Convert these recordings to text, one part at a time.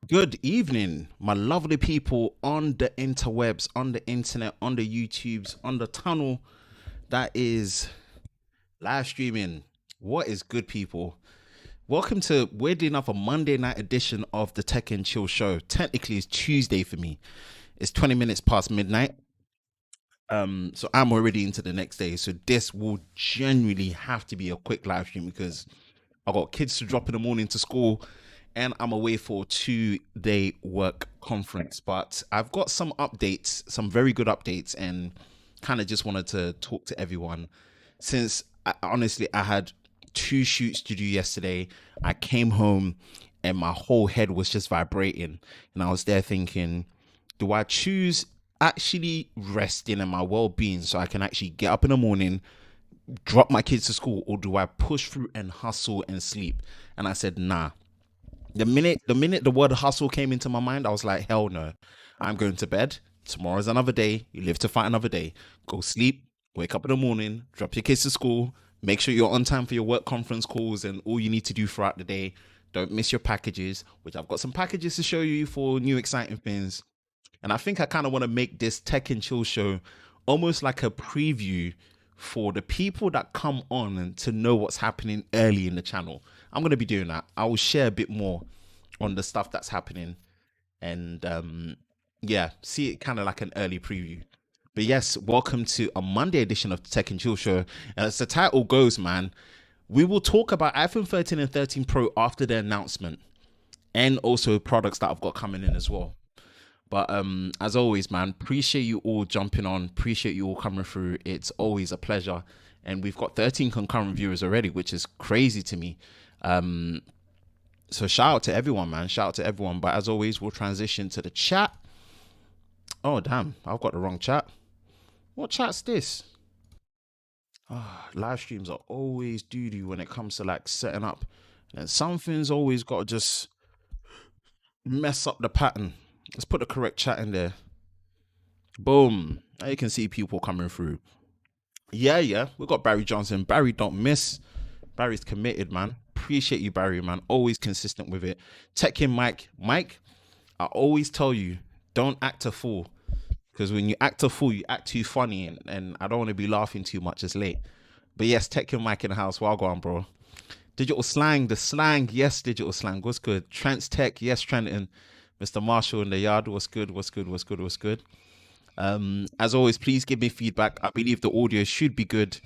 Good evening, my lovely people on the interwebs, on the internet, on the YouTubes, on the tunnel that is live streaming. What is good, people? Welcome to, weirdly enough, a Monday night edition of the Tech and Chill Show. Technically, it's Tuesday for me. It's 20 minutes past midnight. So I'm already into the next day. So this will genuinely have to be a quick live stream because I got kids to drop in the morning to school and I'm away for a 2-day work conference. But I've got some updates, some very good updates, and kind of just wanted to talk to everyone since honestly I had 2 shoots to do yesterday. I came home and my whole head was just vibrating, and I was there thinking, do I choose actually resting and my well-being so I can actually get up in the morning, drop my kids to school, or do I push through and hustle and sleep? And I said, nah. The minute the word hustle came into my mind, I was like, hell no. I'm going to bed. Tomorrow's another day. You live to fight another day. Go sleep, wake up in the morning, drop your kids to school, make sure you're on time for your work conference calls and all you need to do throughout the day. Don't miss your packages, which I've got some packages to show you for new exciting things. And I think I kind of want to make this Tech and Chill show almost like a preview for the people that come on and to know what's happening early in the channel. I'm going to be doing that. I will share a bit more on the stuff that's happening and yeah, see it kind of like an early preview. But yes, welcome to a Monday edition of the Tech and Chill Show. And as the title goes, man, we will talk about iPhone 13 and 13 Pro after the announcement and also products that I've got coming in as well. But as always, man, appreciate you all jumping on. Appreciate you all coming through. It's always a pleasure. And we've got 13 concurrent viewers already, which is crazy to me. So shout out to everyone, man. Shout out to everyone. But as always, we'll transition to the chat. Oh, damn. I've got the wrong chat. What chat's this? Live streams are always doo-doo when it comes to like setting up. And something's always got to just mess up the pattern. Let's put the correct chat in there. Boom. Now you can see people coming through. Yeah. We got Barry Johnson. Barry don't miss. Barry's committed, man. Appreciate you, Barry, man. Always consistent with it. Tech in Mike. Mike, I always tell you, don't act a fool. Because when you act a fool, you act too funny. And I don't want to be laughing too much. It's late. But yes, Tech in Mike in the house. Well, go on, bro. Digital slang. The slang. Yes, digital slang. What's good? Trans Tech. Yes, Trenton. Mr. Marshall in the yard. What's good? As always, please give me feedback. I believe the audio should be good,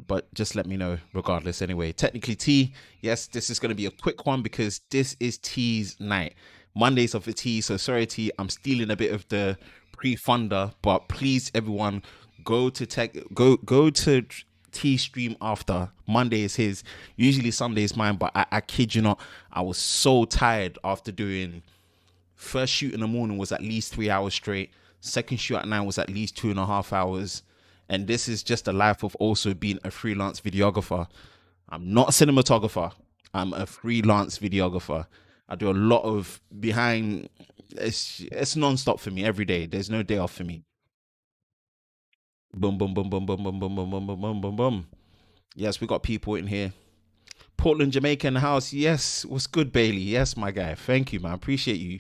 but just let me know regardless. Anyway, technically T, yes, this is going to be a quick one because this is T's night. Mondays of the T, so sorry T, I'm stealing a bit of the pre-funder, but please everyone go to T stream after. Monday is his, usually Sunday is mine, but I kid you not, I was so tired after doing first shoot in the morning was at least 3 hours straight. Second shoot at 9 was at least 2.5 hours. And this is just the life of also being a freelance videographer. I'm not a cinematographer. I'm a freelance videographer. I do a lot of behind. It's non-stop for me every day. There's no day off for me. Boom, boom, boom, boom, boom, boom, boom, boom, boom, boom, boom, boom, boom. Yes, we got people in here. Portland, Jamaica in the house. Yes, what's good, Bailey? Yes, my guy. Thank you, man. Appreciate you.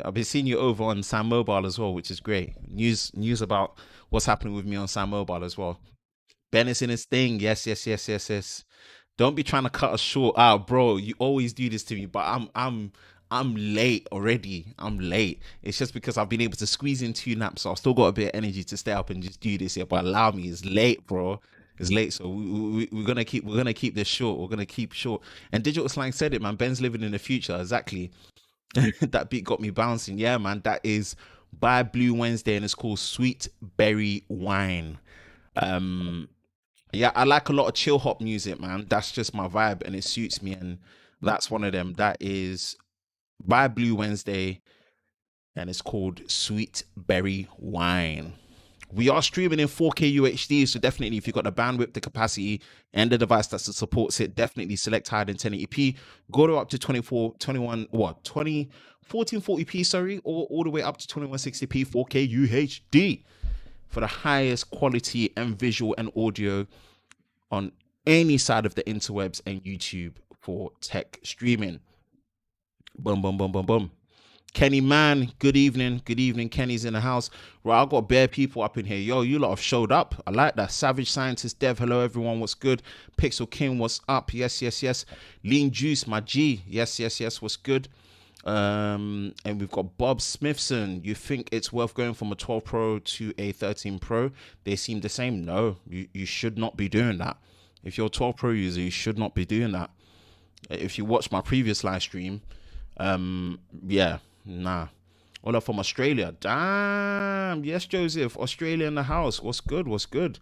I've been seeing you over on Sam Mobile as well, which is great. News about what's happening with me on Sam Mobile as well. Ben is in his thing. Yes. Don't be trying to cut us short. Bro, you always do this to me, but I'm late already. I'm late. It's just because I've been able to squeeze in 2 naps, so I've still got a bit of energy to stay up and just do this here. But allow me, it's late, bro. It's late, so we're gonna keep this short. We're gonna keep short. And Digital Slang said it, man. Ben's living in the future, exactly. That beat got me bouncing. Yeah, man. That is by Blue Wednesday, and it's called Sweet Berry Wine. Yeah, I like a lot of chill hop music, man. That's just my vibe, and it suits me. And that's one of them. That is by Blue Wednesday, and it's called Sweet Berry Wine. We are streaming in 4K UHD, so definitely if you've got the bandwidth, the capacity, and the device that supports it, definitely select higher than 1080p. Go to up to 1440p, sorry, or all the way up to 2160p 4K UHD for the highest quality and visual and audio on any side of the interwebs and YouTube for tech streaming. Boom, boom, boom, boom, boom. Kenny Man, good evening. Good evening. Kenny's in the house. Right, I got bare people up in here. Yo, you lot have showed up. I like that. Savage Scientist Dev, hello everyone. What's good? Pixel King, what's up? Yes, yes, yes. Lean Juice, my G. Yes, yes, yes. What's good? And we've got Bob Smithson. You think it's worth going from a 12 Pro to a 13 Pro? They seem the same. No, you should not be doing that. If you're a 12 Pro user, you should not be doing that. If you watch my previous live stream, yeah, nah. All up from Australia. Damn. Yes, Joseph. Australia in the house. What's good? What's good?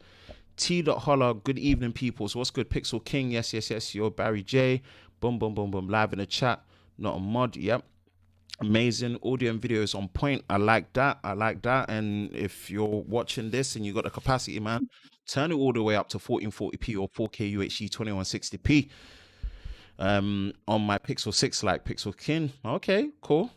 T. Holler. Good evening, peoples. What's good? Pixel King. Yes, yes, yes. Yo, Barry J. Boom, boom, boom, boom. Live in the chat. Not a mod. Yep. Amazing. Audio and video is on point. I like that. I like that. And if you're watching this and you got the capacity, man, turn it all the way up to 1440p or 4K UHD 2160p. On my Pixel 6 like Pixel King. Okay, cool.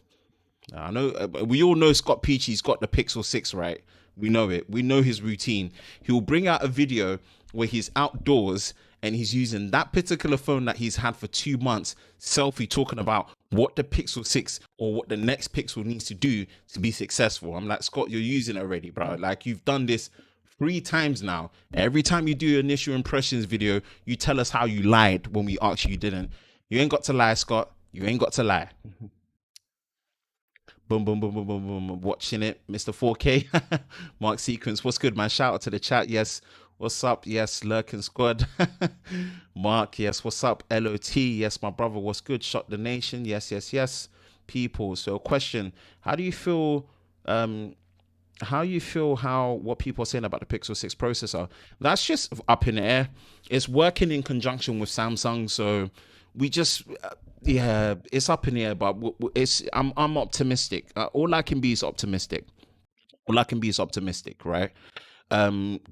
I know we all know Scott Peachy's got the Pixel 6, right? We know it. We know his routine. He will bring out a video where he's outdoors and he's using that particular phone that he's had for 2 months, selfie, talking about what the Pixel 6 or what the next Pixel needs to do to be successful. I'm like, Scott, you're using it already, bro. Like, you've done this 3 times now. Every time you do your initial impressions video, you tell us how you lied when we asked you didn't. You ain't got to lie, Scott. You ain't got to lie. Boom, boom, boom, boom, boom, boom. Watching it, Mr. 4K. Mark Sequence. What's good, man? Shout out to the chat. Yes. What's up? Yes. Lurking Squad. Mark. Yes. What's up? LOT. Yes, my brother. What's good? Shot the Nation. Yes, yes, yes. People. So, question: how do you feel? How what people are saying about the Pixel 6 processor? That's just up in the air. It's working in conjunction with Samsung, so we just yeah, it's up in the air. But it's I'm optimistic. All I can be is optimistic. All I can be is optimistic, right?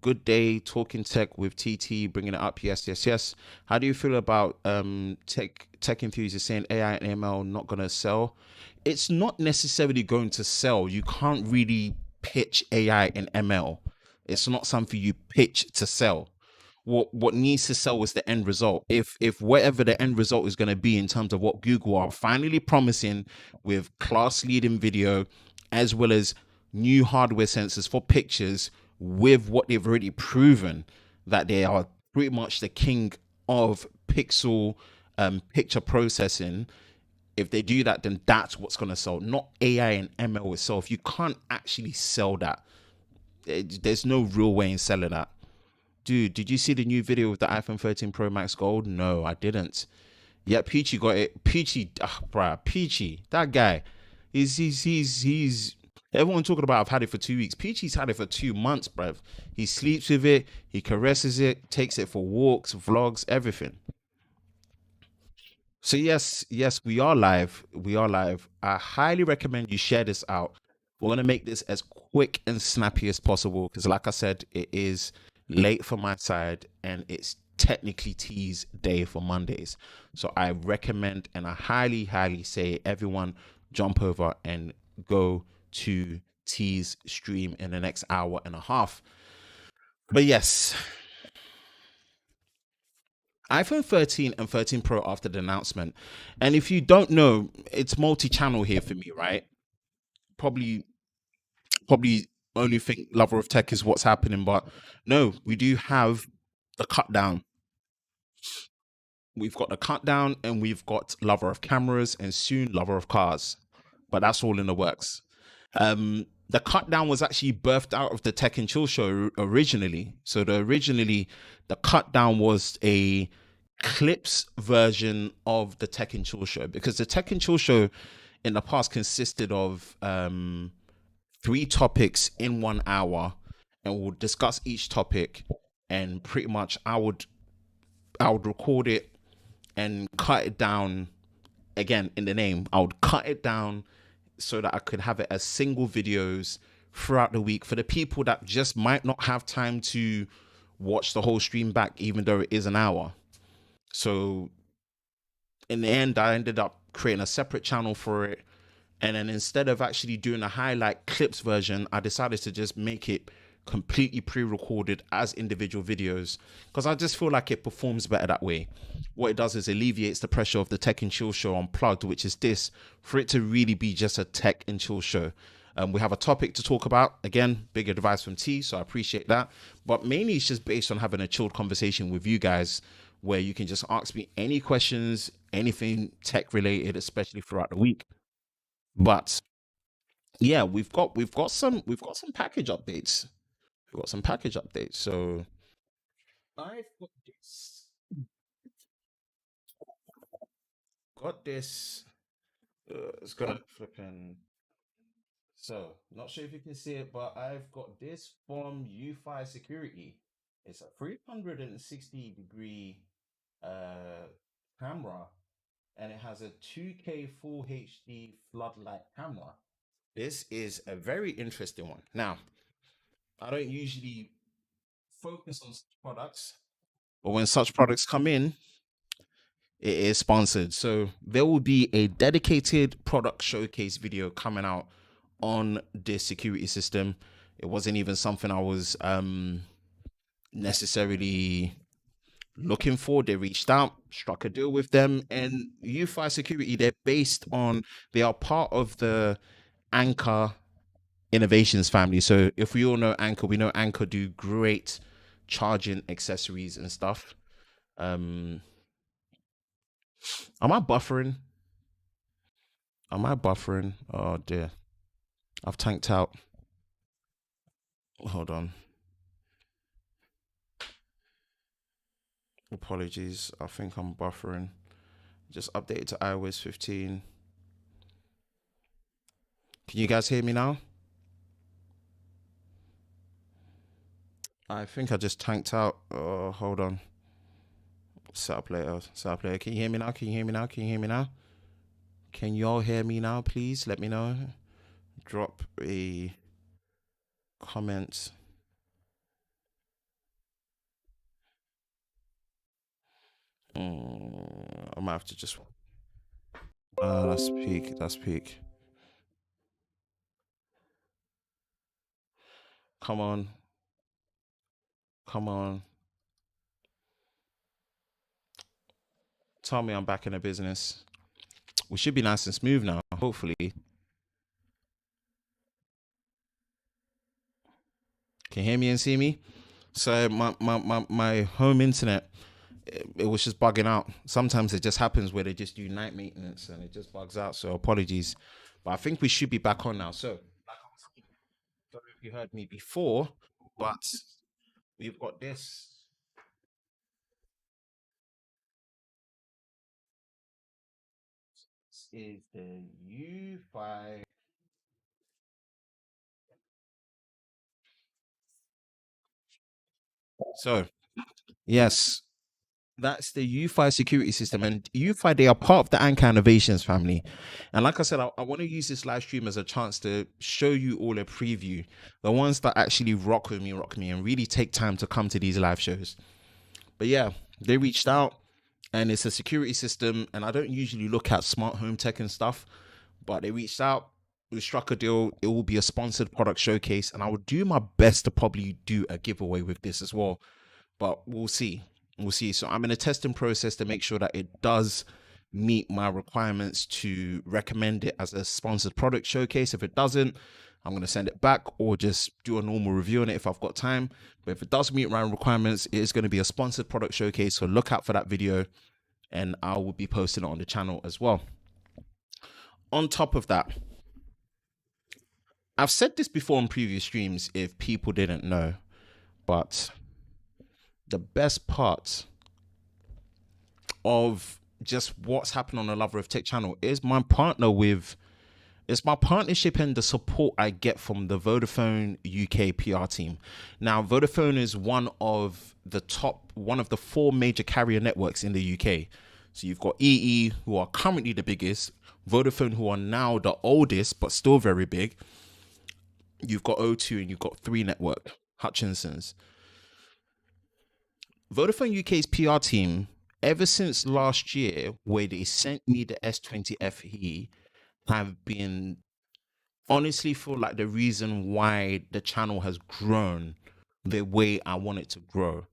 Good day, talking tech with TT, bringing it up. Yes, yes, yes. How do you feel about tech enthusiasts saying AI and ML not gonna sell? It's not necessarily going to sell. You can't really pitch AI and ML. It's not something you pitch to sell. What needs to sell is the end result. If whatever the end result is going to be in terms of what Google are finally promising with class leading video, as well as new hardware sensors for pictures, with what they've already proven that they are pretty much the king of pixel picture processing. If they do that, then that's what's going to sell, not AI and ML itself. You can't actually sell that. There's no real way in selling that. Dude, did you see the new video with the iPhone 13 Pro Max Gold? No, I didn't. Yeah, Peachy got it. Peachy, bruh, Peachy, that guy. He's. Everyone talking about I've had it for 2 weeks. Peachy's had it for 2 months, bruv. He sleeps with it. He caresses it. Takes it for walks, vlogs, everything. So yes, yes, we are live. We are live. I highly recommend you share this out. We're gonna make this as quick and snappy as possible because, like I said, it is late for my side and it's technically T's day for Mondays. So I recommend and I highly, highly say everyone jump over and go to T's stream in the next hour and a half. But yes, iPhone 13 and 13 Pro after the announcement. And if you don't know, it's multi-channel here for me, right? Probably only think lover of tech is what's happening, but no, we do have the cut down. We've got the cut down and we've got lover of cameras and soon lover of cars, but that's all in the works. The cut down was actually birthed out of the Tech and Chill show originally. So the cut down was a clips version of the Tech and Chill show, because the Tech and Chill show in the past consisted of 3 topics in 1 hour, and we'll discuss each topic, and pretty much I would record it and cut it down. Again, in the name, I would cut it down so that I could have it as single videos throughout the week for the people that just might not have time to watch the whole stream back, even though it is an hour. So in the end, I ended up creating a separate channel for it. And then instead of actually doing a highlight clips version, I decided to just make it completely pre-recorded as individual videos, because I just feel like it performs better that way. What it does is alleviates the pressure of the Tech and Chill show Unplugged, which is this, for it to really be just a Tech and Chill show. We have a topic to talk about. Again, big advice from T, so I appreciate that. But mainly it's just based on having a chilled conversation with you guys, where you can just ask me any questions, anything tech related, especially throughout the week. But yeah, we've got some package updates. We've got some package updates. So I've got this. It's gonna flipping. So not sure if you can see it, but I've got this from UFi Security. It's a 360-degree uh camera, and it has a 2K full HD floodlight camera. This is a very interesting one. Now, I don't usually focus on such products, but when such products come in, it is sponsored. So there will be a dedicated product showcase video coming out on this security system. It wasn't even something I was necessarily looking for. They reached out, struck a deal with them, and UFi Security, they are part of the Anchor Innovations family. So if we all know Anchor, we know Anchor do great charging accessories and stuff. Am I buffering? Am I buffering? Oh dear. I've tanked out. Hold on. Apologies. I think I'm buffering. Just updated to iOS 15. Can you guys hear me now? I think I just tanked out. Oh, hold on. Set up later. Set up later. Can you hear me now? Can you hear me now? Can you hear me now? Can you all hear me now, please? Let me know. Drop a comment. I might have to just. That's peak. That's peak. Come on. Come on. Tell me I'm back in the business. We should be nice and smooth now, hopefully. Can you hear me and see me? So my home internet, it was just bugging out. Sometimes it just happens where they just do night maintenance and it just bugs out. So apologies. But I think we should be back on now. So, like I was saying, I don't know if you heard me before, but we've got this. This is the U5. So, yes, that's the UFi security system, and UFi, they are part of the Anchor Innovations family. And like I said, I want to use this live stream as a chance to show you all a preview, the ones that actually rock me, and really take time to come to these live shows. But yeah, they reached out, and it's a security system, and I don't usually look at smart home tech and stuff, but they reached out. We struck a deal. It will be a sponsored product showcase, and I will do my best to probably do a giveaway with this as well, but we'll see. We'll see. So I'm in a testing process to make sure that it does meet my requirements to recommend it as a sponsored product showcase. If it doesn't, I'm going to send it back or just do a normal review on it if I've got time. But if it does meet my requirements, it is going to be a sponsored product showcase. So look out for that video, and I will be posting it on the channel as well. On top of that, I've said this before on previous streams if people didn't know, but the best part of just what's happened on the Lover of Tech channel is my partnership and the support I get from the Vodafone UK PR team. Now, Vodafone is one of the four major carrier networks in the UK. So you've got EE, who are currently the biggest, Vodafone, who are now the oldest but still very big. You've got O2, and you've got 3 Network, Hutchinson's. Vodafone UK's PR team, ever since last year, where they sent me the S20 FE, have been honestly feel like the reason why the channel has grown the way I want it to grow.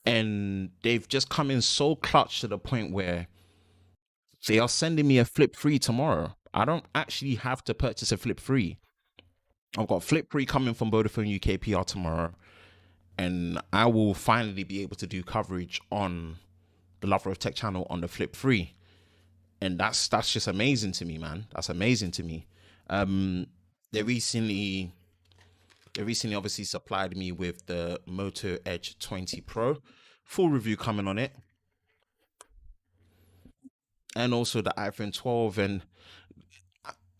And they've just come in so clutch to the point where they are sending me a flip free tomorrow. I don't actually have to purchase a flip free. I've got flip free coming from Vodafone UK PR tomorrow, and I will finally be able to do coverage on the Lover of Tech channel on the flip free. And that's just amazing to me, man. That's amazing to me. They recently obviously supplied me with the Moto Edge 20 Pro. Full review coming on it. And also the iPhone 12. And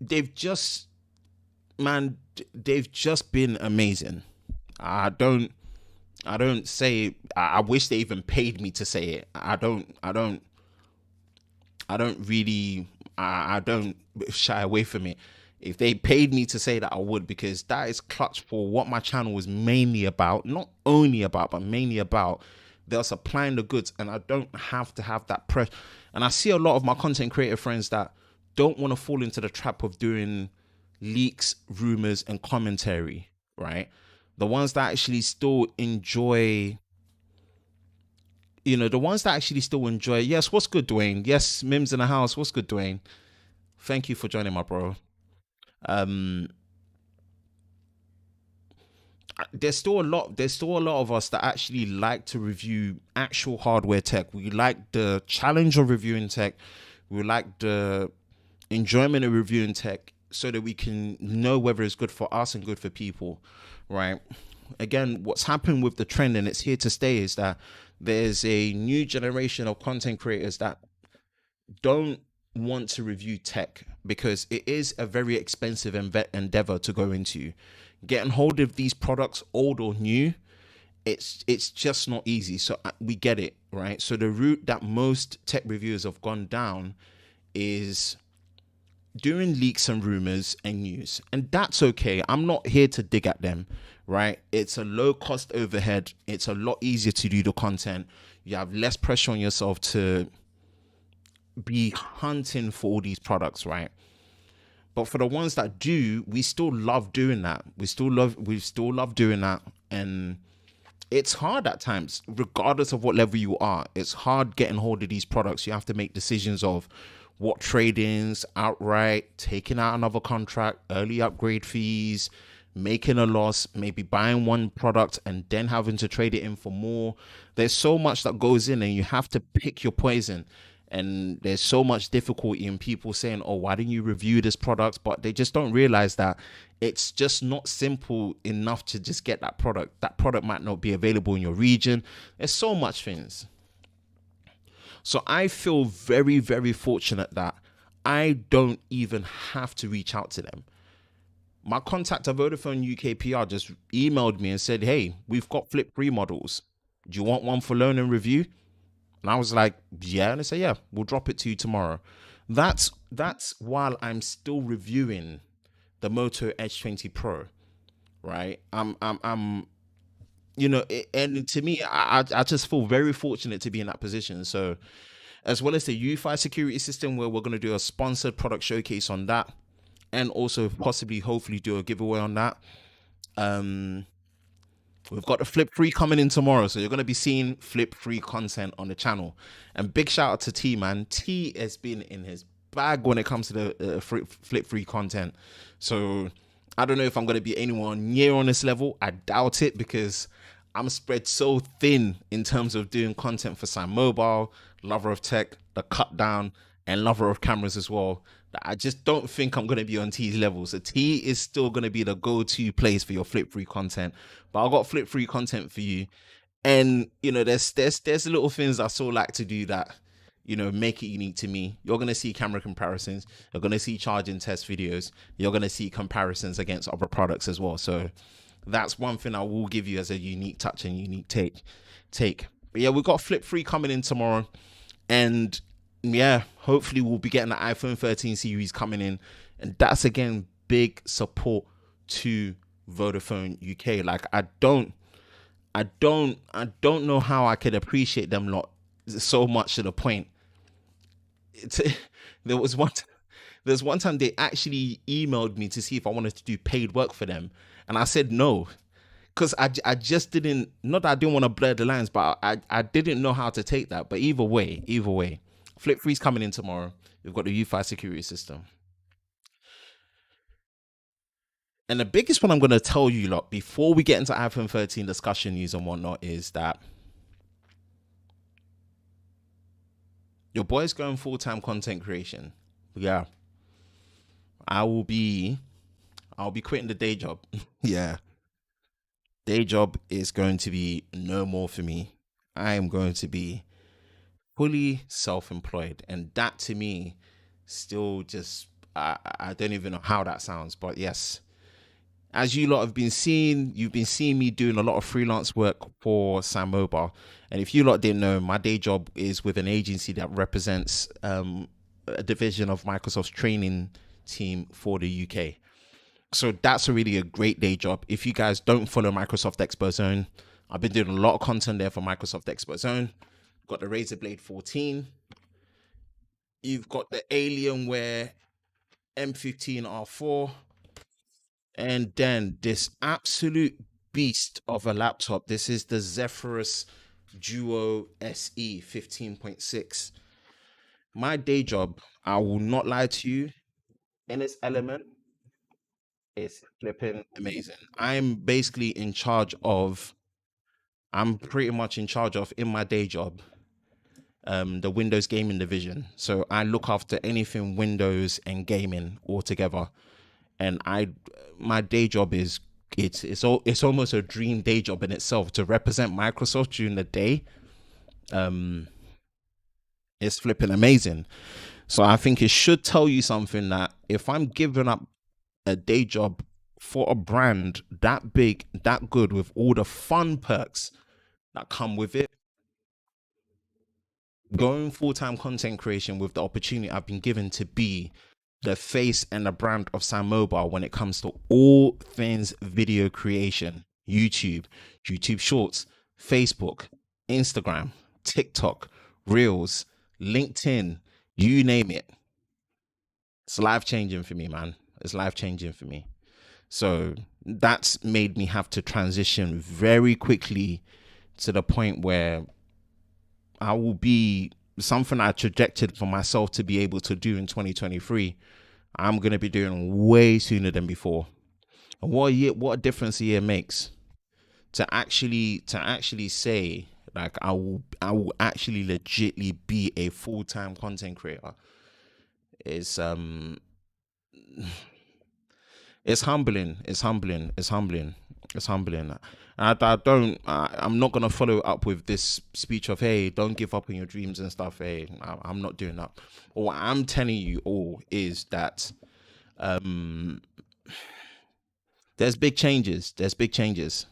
they've just, man, they've just been amazing. I don't say, I wish they even paid me to say it. I don't really, I don't shy away from it. If they paid me to say that, I would, because that is clutch for what my channel was mainly about. Not only about, but mainly about. They're supplying the goods, and I don't have to have that pressure. And I see a lot of my content creator friends that don't want to fall into the trap of doing leaks, rumors, and commentary, right? The ones that actually still enjoy, the ones that actually still enjoy. Yes, what's good, Dwayne? Yes, Mims in the house. What's good, Dwayne? Thank you for joining, my bro. There's still a lot of us that actually like to review actual hardware tech. We like the challenge of reviewing tech. We like the enjoyment of reviewing tech, so that we can know whether it's good for us and good for people, right? Again, what's happened with the trend, and it's here to stay, is that there's a new generation of content creators that don't want to review tech because it is a very expensive endeavor to go into. Getting hold of these products, old or new, it's just not easy. So we get it, right? So the route that most tech reviewers have gone down is doing leaks and rumors and news, and that's okay. I'm not here to dig at them, right? It's a low cost overhead. It's a lot easier to do the content. You have less pressure on yourself to be hunting for all these products, right? But for the ones that do, we still love doing that. We still love doing that. And it's hard at times, regardless of what level you are. It's hard getting hold of these products. You have to make decisions of what trade-ins, outright, taking out another contract, early upgrade fees, making a loss, maybe buying one product and then having to trade it in for more. There's so much that goes in, and you have to pick your poison. And there's so much difficulty in people saying, oh, why didn't you review this product? But they just don't realize that it's just not simple enough to just get that product. That product might not be available in your region. There's so much things. So I feel very, very fortunate that I don't even have to reach out to them. My contact at Vodafone UK PR just emailed me and said, hey, we've got flip free models. Do you want one for loan and review? And I was like, yeah. And they say, yeah, we'll drop it to you tomorrow. That's while I'm still reviewing the Moto Edge 20 Pro, right? And to me, I just feel very fortunate to be in that position. So as well as the UEFI security system, where we're going to do a sponsored product showcase on that, and also possibly, hopefully, do a giveaway on that. We've got the flip free coming in tomorrow, so you're going to be seeing flip free content on the channel. And big shout out to T, man. T has been in his bag when it comes to the flip free content. So I don't know if I'm going to be anyone near on this level. I doubt it, because I'm spread so thin in terms of doing content for Sam Mobile, Lover of Tech, The Cut Down, and Lover of Cameras as well, that I just don't think I'm going to be on T's level. So T is still going to be the go-to place for your flip-free content. But I've got flip-free content for you. And, there's little things I so like to do that, make it unique to me. You're going to see camera comparisons. You're going to see charging test videos. You're going to see comparisons against other products as well. So that's one thing I will give you as a unique touch and unique take. But yeah, we've got flip free coming in tomorrow. And yeah, hopefully we'll be getting the iPhone 13 series coming in. And that's, again, big support to Vodafone UK. Like, I don't know how I could appreciate them lot so much, to the point. There was There's one time they actually emailed me to see if I wanted to do paid work for them, and I said no, because I just didn't. Not that I didn't want to blur the lines, but I didn't know how to take that. But either way, Flip 3's coming in tomorrow. We've got the U5 security system. And the biggest one I'm going to tell you lot before we get into iPhone 13 discussion news and whatnot is that your boy's going full-time content creation. Yeah. I'll be quitting the day job. Yeah. Day job is going to be no more for me. I am going to be fully self-employed. And that to me still just, I don't even know how that sounds, but yes. As you lot have been seeing, you've been seeing me doing a lot of freelance work for Sam Mobile. And if you lot didn't know, my day job is with an agency that represents a division of Microsoft's training team for the UK. So that's really a great day job. If you guys don't follow Microsoft Expo Zone, I've been doing a lot of content there for Microsoft Expo Zone. Got the Razer Blade 14. You've got the Alienware M15R4. And then this absolute beast of a laptop. This is the Zephyrus Duo SE 15.6. My day job, I will not lie to you, in its element, is flipping amazing. I'm basically in charge of, I'm pretty much in charge of, in my day job, the Windows gaming division. So I look after anything Windows and gaming altogether. And my day job is, it's almost a dream day job in itself to represent Microsoft during the day. It's flipping amazing. So I think it should tell you something, that if I'm giving up a day job for a brand that big, that good, with all the fun perks that come with it, going full-time content creation with the opportunity I've been given to be the face and the brand of Sam Mobile when it comes to all things video creation, YouTube Shorts, Facebook, Instagram, TikTok, Reels, LinkedIn, you name it. It's life-changing for me, man. It's life-changing for me. So that's made me have to transition very quickly to the point where I will be something I projected for myself to be able to do in 2023. I'm going to be doing way sooner than before. And what a difference a year makes to actually say, like, I will actually legitly be a full-time content creator. It's humbling. It's humbling. I'm not going to follow up with this speech of, hey, don't give up on your dreams and stuff. Hey, I'm not doing that. What I'm telling you all is that there's big changes. There's big changes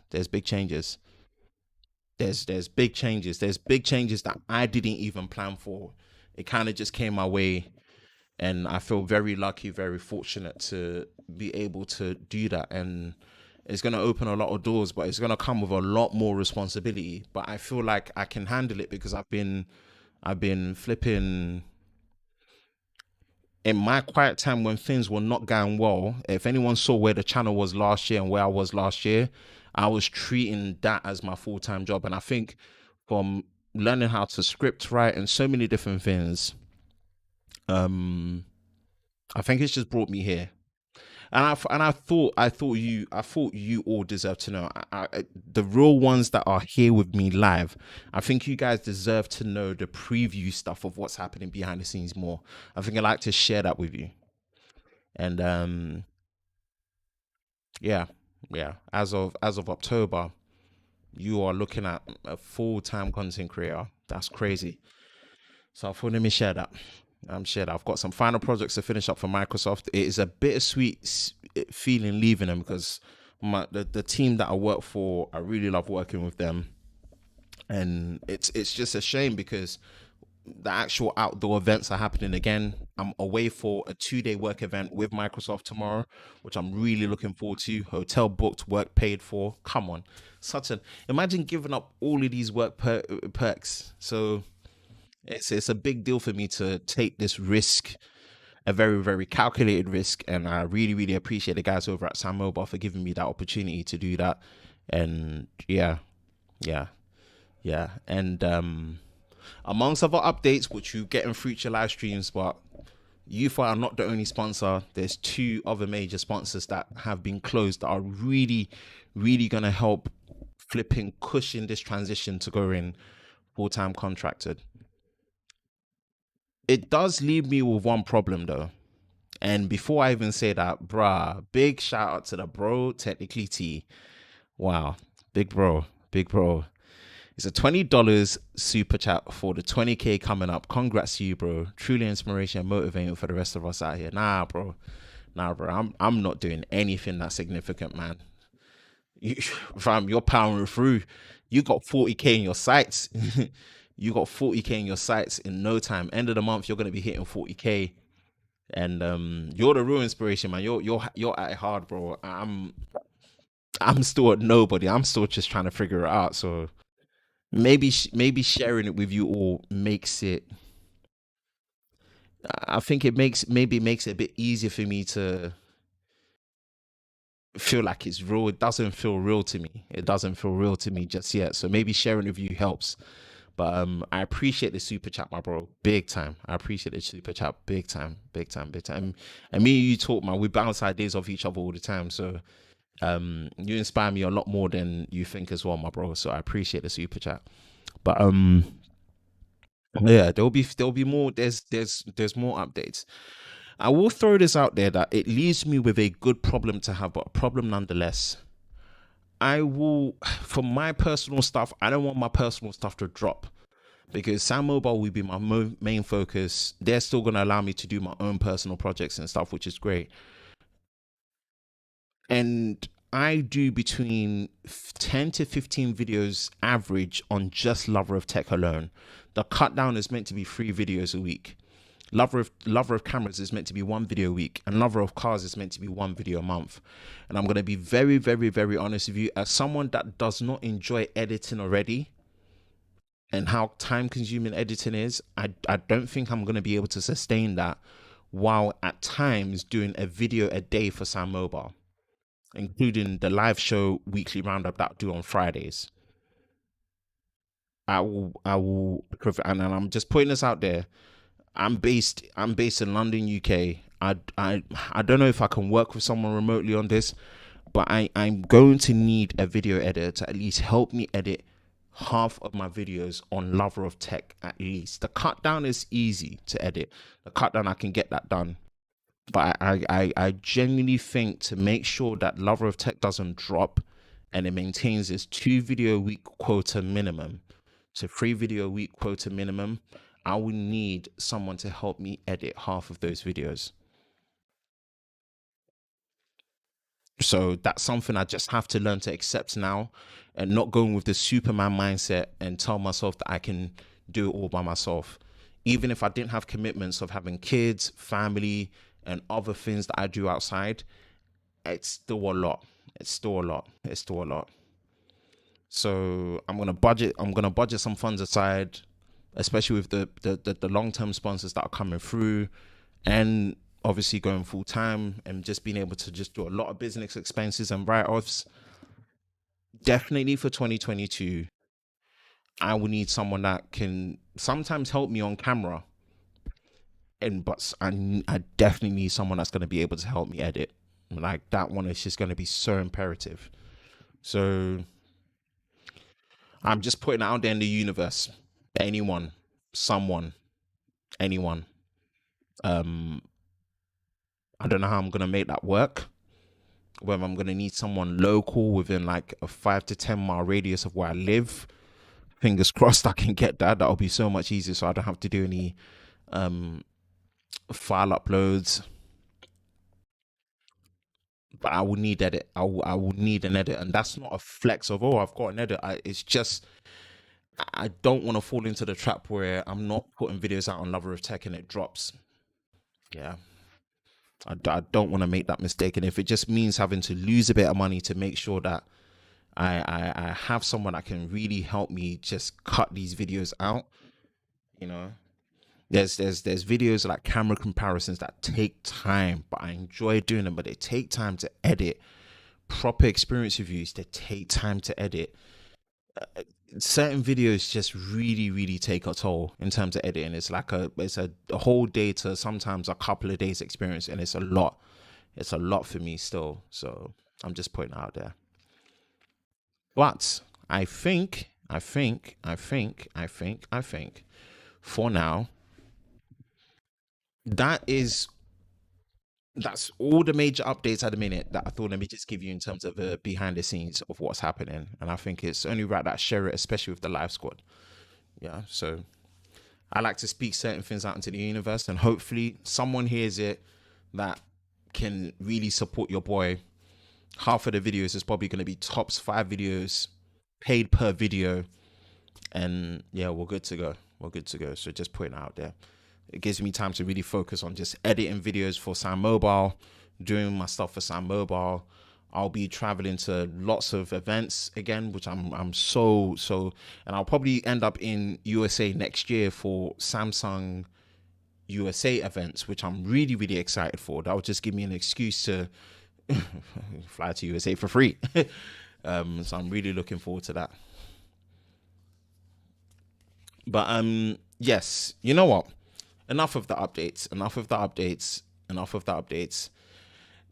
that I didn't even plan for. It kind of just came my way. And I feel very lucky, very fortunate to be able to do that. And it's going to open a lot of doors, but it's going to come with a lot more responsibility. But I feel like I can handle it because I've been flipping in my quiet time when things were not going well. If anyone saw where the channel was last year and where I was last year, I was treating that as my full-time job. And I think from learning how to script write and so many different things, I think it's just brought me here, and I thought you all deserve to know. The real ones that are here with me live, I think you guys deserve to know the preview stuff of what's happening behind the scenes more. I think I'd like to share that with you. And yeah. As of October, you are looking at a full-time content creator. That's crazy. So I thought, let me share that. I've got some final projects to finish up for Microsoft. It is a bittersweet feeling leaving them because the team that I work for, I really love working with them, and it's just a shame because the actual outdoor events are happening again. I'm away for a 2-day work event with Microsoft tomorrow, which I'm really looking forward to. Hotel booked, work paid for. Come on, imagine giving up all of these work perks. So it's a big deal for me to take this risk a very, very calculated risk. And I really, really appreciate the guys over at Sam Mobile for giving me that opportunity to do that. And yeah. And amongst other updates, which you get in future live streams, but UFI are not the only sponsor. There's 2 other major sponsors that have been closed that are really, really going to help flipping cushion this transition to going full-time contracted. It does leave me with one problem though. And before I even say that, bruh, big shout out to the bro, technically T. Wow, big bro. It's a $20 super chat for the 20K coming up. Congrats to you, bro. Truly inspiration and motivating for the rest of us out here. Nah, bro. I'm not doing anything that significant, man. Fam, you're powering through. You got 40K in your sights. You got 40K in your sights in no time. End of the month, you're gonna be hitting 40K. And you're the real inspiration, man. You're at it hard, bro. I'm still at nobody. I'm still just trying to figure it out. So maybe sharing it with you all makes it. I think it makes it a bit easier for me to feel like it's real. It doesn't feel real to me. It doesn't feel real to me just yet. So maybe sharing with you helps. But I appreciate the super chat, my bro, big time. I appreciate the super chat, big time. And me and you talk, man. We bounce ideas off each other all the time. So you inspire me a lot more than you think as well, my bro. So I appreciate the super chat. But yeah, there'll be more. There's more updates. I will throw this out there that it leaves me with a good problem to have, but a problem nonetheless. I will, for my personal stuff, I don't want my personal stuff to drop because Sam Mobile will be my main focus. They're still going to allow me to do my own personal projects and stuff, which is great. And I do between 10 to 15 videos average on just Lover of Tech alone. The cut down is meant to be 3 videos a week. Lover of Cameras is meant to be 1 video a week, and Lover of Cars is meant to be 1 video a month. And I'm going to be very, very, very honest with you. As someone that does not enjoy editing already and how time consuming editing is, I don't think I'm going to be able to sustain that while at times doing a video a day for Sam Mobile, including the live show weekly roundup that I do on Fridays. I will, and I'm just putting this out there. I'm based in London, UK. I don't know if I can work with someone remotely on this, but I'm going to need a video editor to at least help me edit half of my videos on Lover of Tech at least. The cut down is easy to edit. The cut down, I can get that done. But I genuinely think to make sure that Lover of Tech doesn't drop and it maintains its 2 video a week quota minimum to 3 video a week quota minimum, I will need someone to help me edit half of those videos. So that's something I just have to learn to accept now and not going with the Superman mindset and tell myself that I can do it all by myself. Even if I didn't have commitments of having kids, family, and other things that I do outside, it's still a lot. So I'm gonna budget some funds aside, especially with the long-term sponsors that are coming through, and obviously going full-time and just being able to just do a lot of business expenses and write-offs. Definitely for 2022, I will need someone that can sometimes help me on camera, but I definitely need someone that's going to be able to help me edit. Like, that one is just going to be so imperative. So I'm just putting it out there in the universe. Anyone, someone, anyone. I don't know how I'm gonna make that work. Whether I'm gonna need someone local within like a 5 to 10 mile radius of where I live. Fingers crossed I can get that. That'll be so much easier, so I don't have to do any file uploads. But I will need edit. I will need an edit, and that's not a flex of, oh, I've got an edit. It's just I don't want to fall into the trap where I'm not putting videos out on Lover of Tech and it drops. Yeah, I don't want to make that mistake. And if it just means having to lose a bit of money to make sure that I have someone that can really help me just cut these videos out, you know, There's videos like camera comparisons that take time, but I enjoy doing them. But they take time to edit. Proper experience reviews, they take time to edit. Certain videos just really take a toll in terms of editing. It's like a whole day to sometimes a couple of days experience, and it's a lot. It's a lot for me still. So I'm just putting it out there. But I think for now, that's all the major updates at the minute that I thought let me just give you in terms of behind the scenes of what's happening. And I think it's only right that I share it, especially with the live squad. Yeah, so I like to speak certain things out into the universe, and hopefully someone hears it that can really support your boy. Half of the videos is probably going to be tops 5 videos paid per video, and yeah, we're good to go. So just putting it out there. It gives me time to really focus on just editing videos for Sound Mobile, doing my stuff for Sound Mobile. I'll be traveling to lots of events again, which I'm so, and I'll probably end up in USA next year for Samsung USA events, which I'm really excited for. That will just give me an excuse to fly to USA for free. So I'm really looking forward to that. But yes, you know what? Enough of the updates.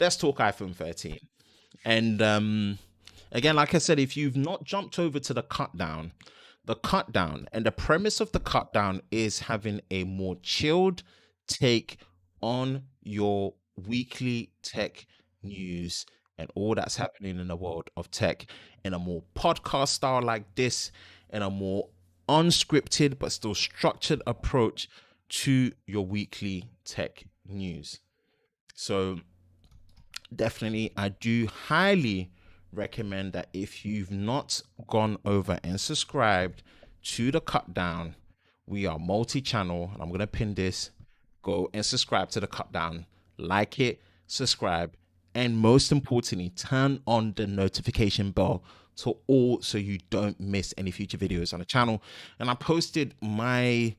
Let's talk iPhone 13. And again, like I said, if you've not jumped over to the cut down, and the premise of the cut down is having a more chilled take on your weekly tech news and all that's happening in the world of tech in a more podcast style like this, in a more unscripted but still structured approach to your weekly tech news. So definitely, I do highly recommend that if you've not gone over and subscribed to the cut down, we are multi-channel, and I'm going to pin this. Go and subscribe to the cut down, like it, subscribe, and most importantly, turn on the notification bell to all so you don't miss any future videos on the channel. And I posted my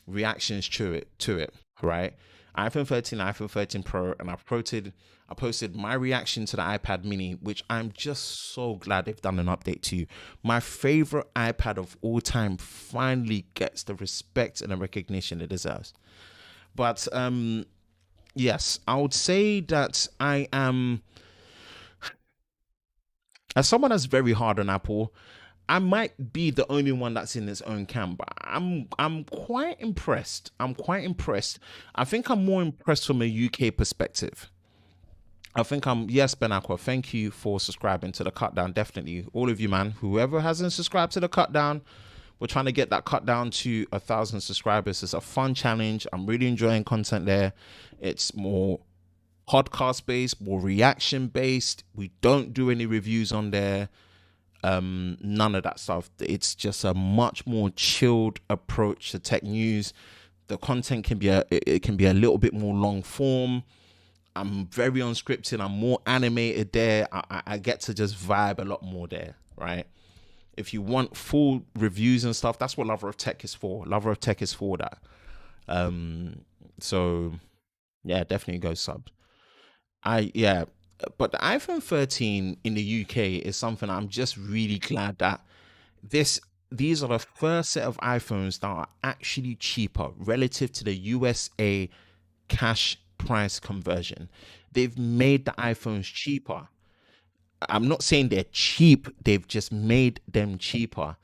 reactions to it, right? iPhone 13, iPhone 13 Pro, and I posted my reaction to the iPad mini, which I'm just so glad they've done an update to. My favorite iPad of all time finally gets the respect and the recognition it deserves. But yes, I would say that I am, as someone that's very hard on Apple, I might be the only one that's in its own camp, but I'm quite impressed. I think I'm more impressed from a UK perspective. Yes, Ben Aqua, thank you for subscribing to the cut down. Definitely, all of you, man. Whoever hasn't subscribed to the cut down, we're trying to get that cut down to 1,000 subscribers. It's a fun challenge. I'm really enjoying content there. It's more podcast based, more reaction based. We don't do any reviews on there. None of that stuff. It's just a much more chilled approach to tech news. The content can be a little bit more long form. I'm very unscripted. I'm more animated there. I get to just vibe a lot more there, right? If you want full reviews and stuff, that's what Lover of Tech is for. Lover of Tech is for that. So yeah, definitely go sub. But the iPhone 13 in the UK is something I'm just really glad that these are the first set of iPhones that are actually cheaper relative to the USA cash price conversion. They've made the iPhones cheaper. I'm not saying they're cheap, they've just made them cheaper.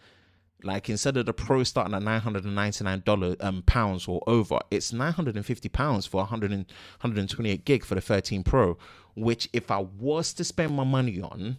Like instead of the Pro starting at $999 pounds or over, it's £950 for 128 gig for the 13 Pro, which if I was to spend my money on,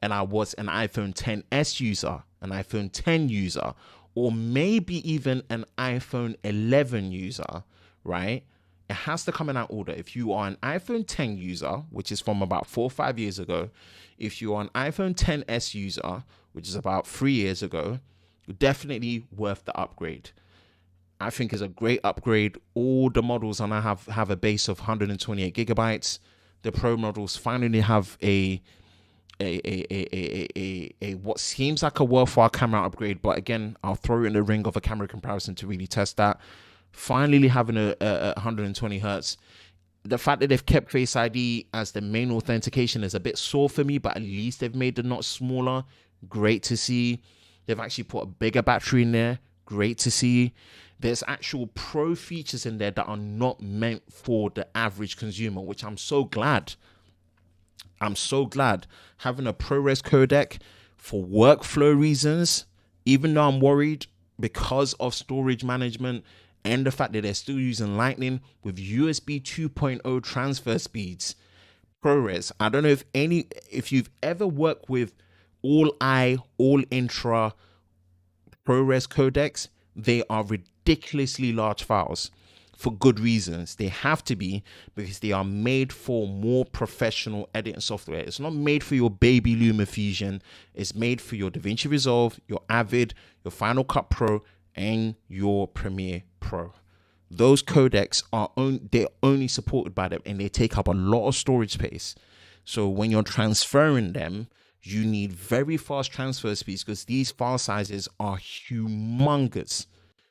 and I was an iPhone XS user, an iPhone 10 user, or maybe even an iPhone 11 user, right? It has to come in that order. If you are an iPhone 10 user, which is from about 4 or 5 years ago, if you are an iPhone XS user, which is about 3 years ago, definitely worth the upgrade. I think it's a great upgrade. All the models on I have a base of 128 gigabytes. The Pro models finally have a what seems like a worthwhile camera upgrade, but again, I'll throw it in the ring of a camera comparison to really test that. finally having a 120 hertz. The fact that they've kept Face ID as the main authentication is a bit sore for me, but at least they've made the notch smaller. Great to see. They've actually put a bigger battery in there. Great to see. There's actual pro features in there that are not meant for the average consumer, which I'm so glad. I'm so glad. Having a ProRes codec for workflow reasons, even though I'm worried because of storage management and the fact that they're still using Lightning with USB 2.0 transfer speeds. ProRes, I don't know if you've ever worked with all intra ProRes codecs, they are ridiculously large files for good reasons. They have to be, because they are made for more professional editing software. It's not made for your baby LumaFusion. It's made for your DaVinci Resolve, your Avid, your Final Cut Pro, and your Premiere Pro. Those codecs they're only supported by them, and they take up a lot of storage space. So when you're transferring them, you need very fast transfer speeds, because these file sizes are humongous.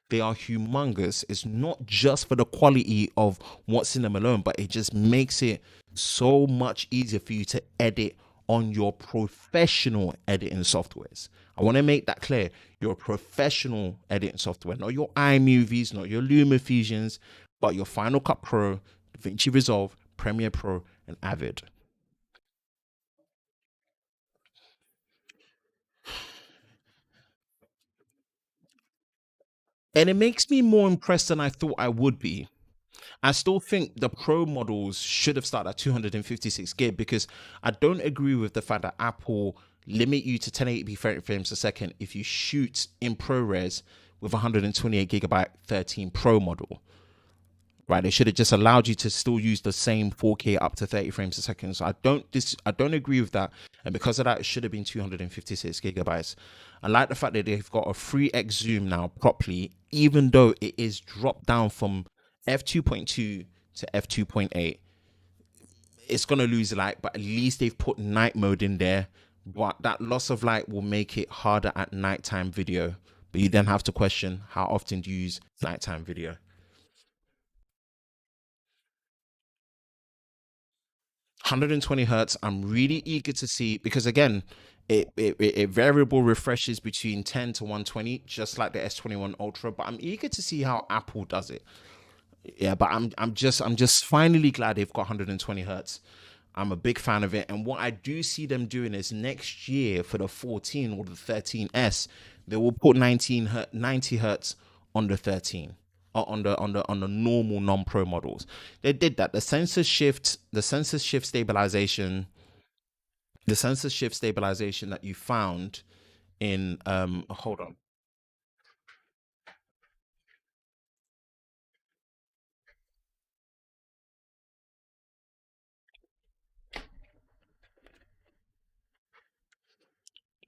They are humongous. It's not just for the quality of what's in them alone, but it just makes it so much easier for you to edit on your professional editing softwares. I want to make that clear. Your professional editing software, not your iMovies, not your LumaFusions, but your Final Cut Pro, DaVinci Resolve, Premiere Pro, and Avid. And it makes me more impressed than I thought I would be. I still think the Pro models should have started at 256 gig, because I don't agree with the fact that Apple limit you to 1080p 30 frames a second if you shoot in ProRes with 128 gigabyte 13 Pro model. Right, they should have just allowed you to still use the same 4K up to 30 frames a second. So I don't agree with that, and because of that, it should have been 256 gigabytes. I like the fact that they've got a 3x zoom now properly, even though it is dropped down from f2.2 to f2.8. It's gonna lose light, but at least they've put night mode in there. But that loss of light will make it harder at nighttime video. But you then have to question, how often do you use nighttime video? 120 hertz. I'm really eager to see, because again, it variable refreshes between 10 to 120, just like the S21 Ultra. But I'm eager to see how Apple does it. Yeah, but I'm just finally glad they've got 120 hertz. I'm a big fan of it, and what I do see them doing is next year for the 14 or the 13s, they will put 90 hertz on the 13, or on the normal non-pro models. They did that. The sensor shift stabilization that you found in hold on.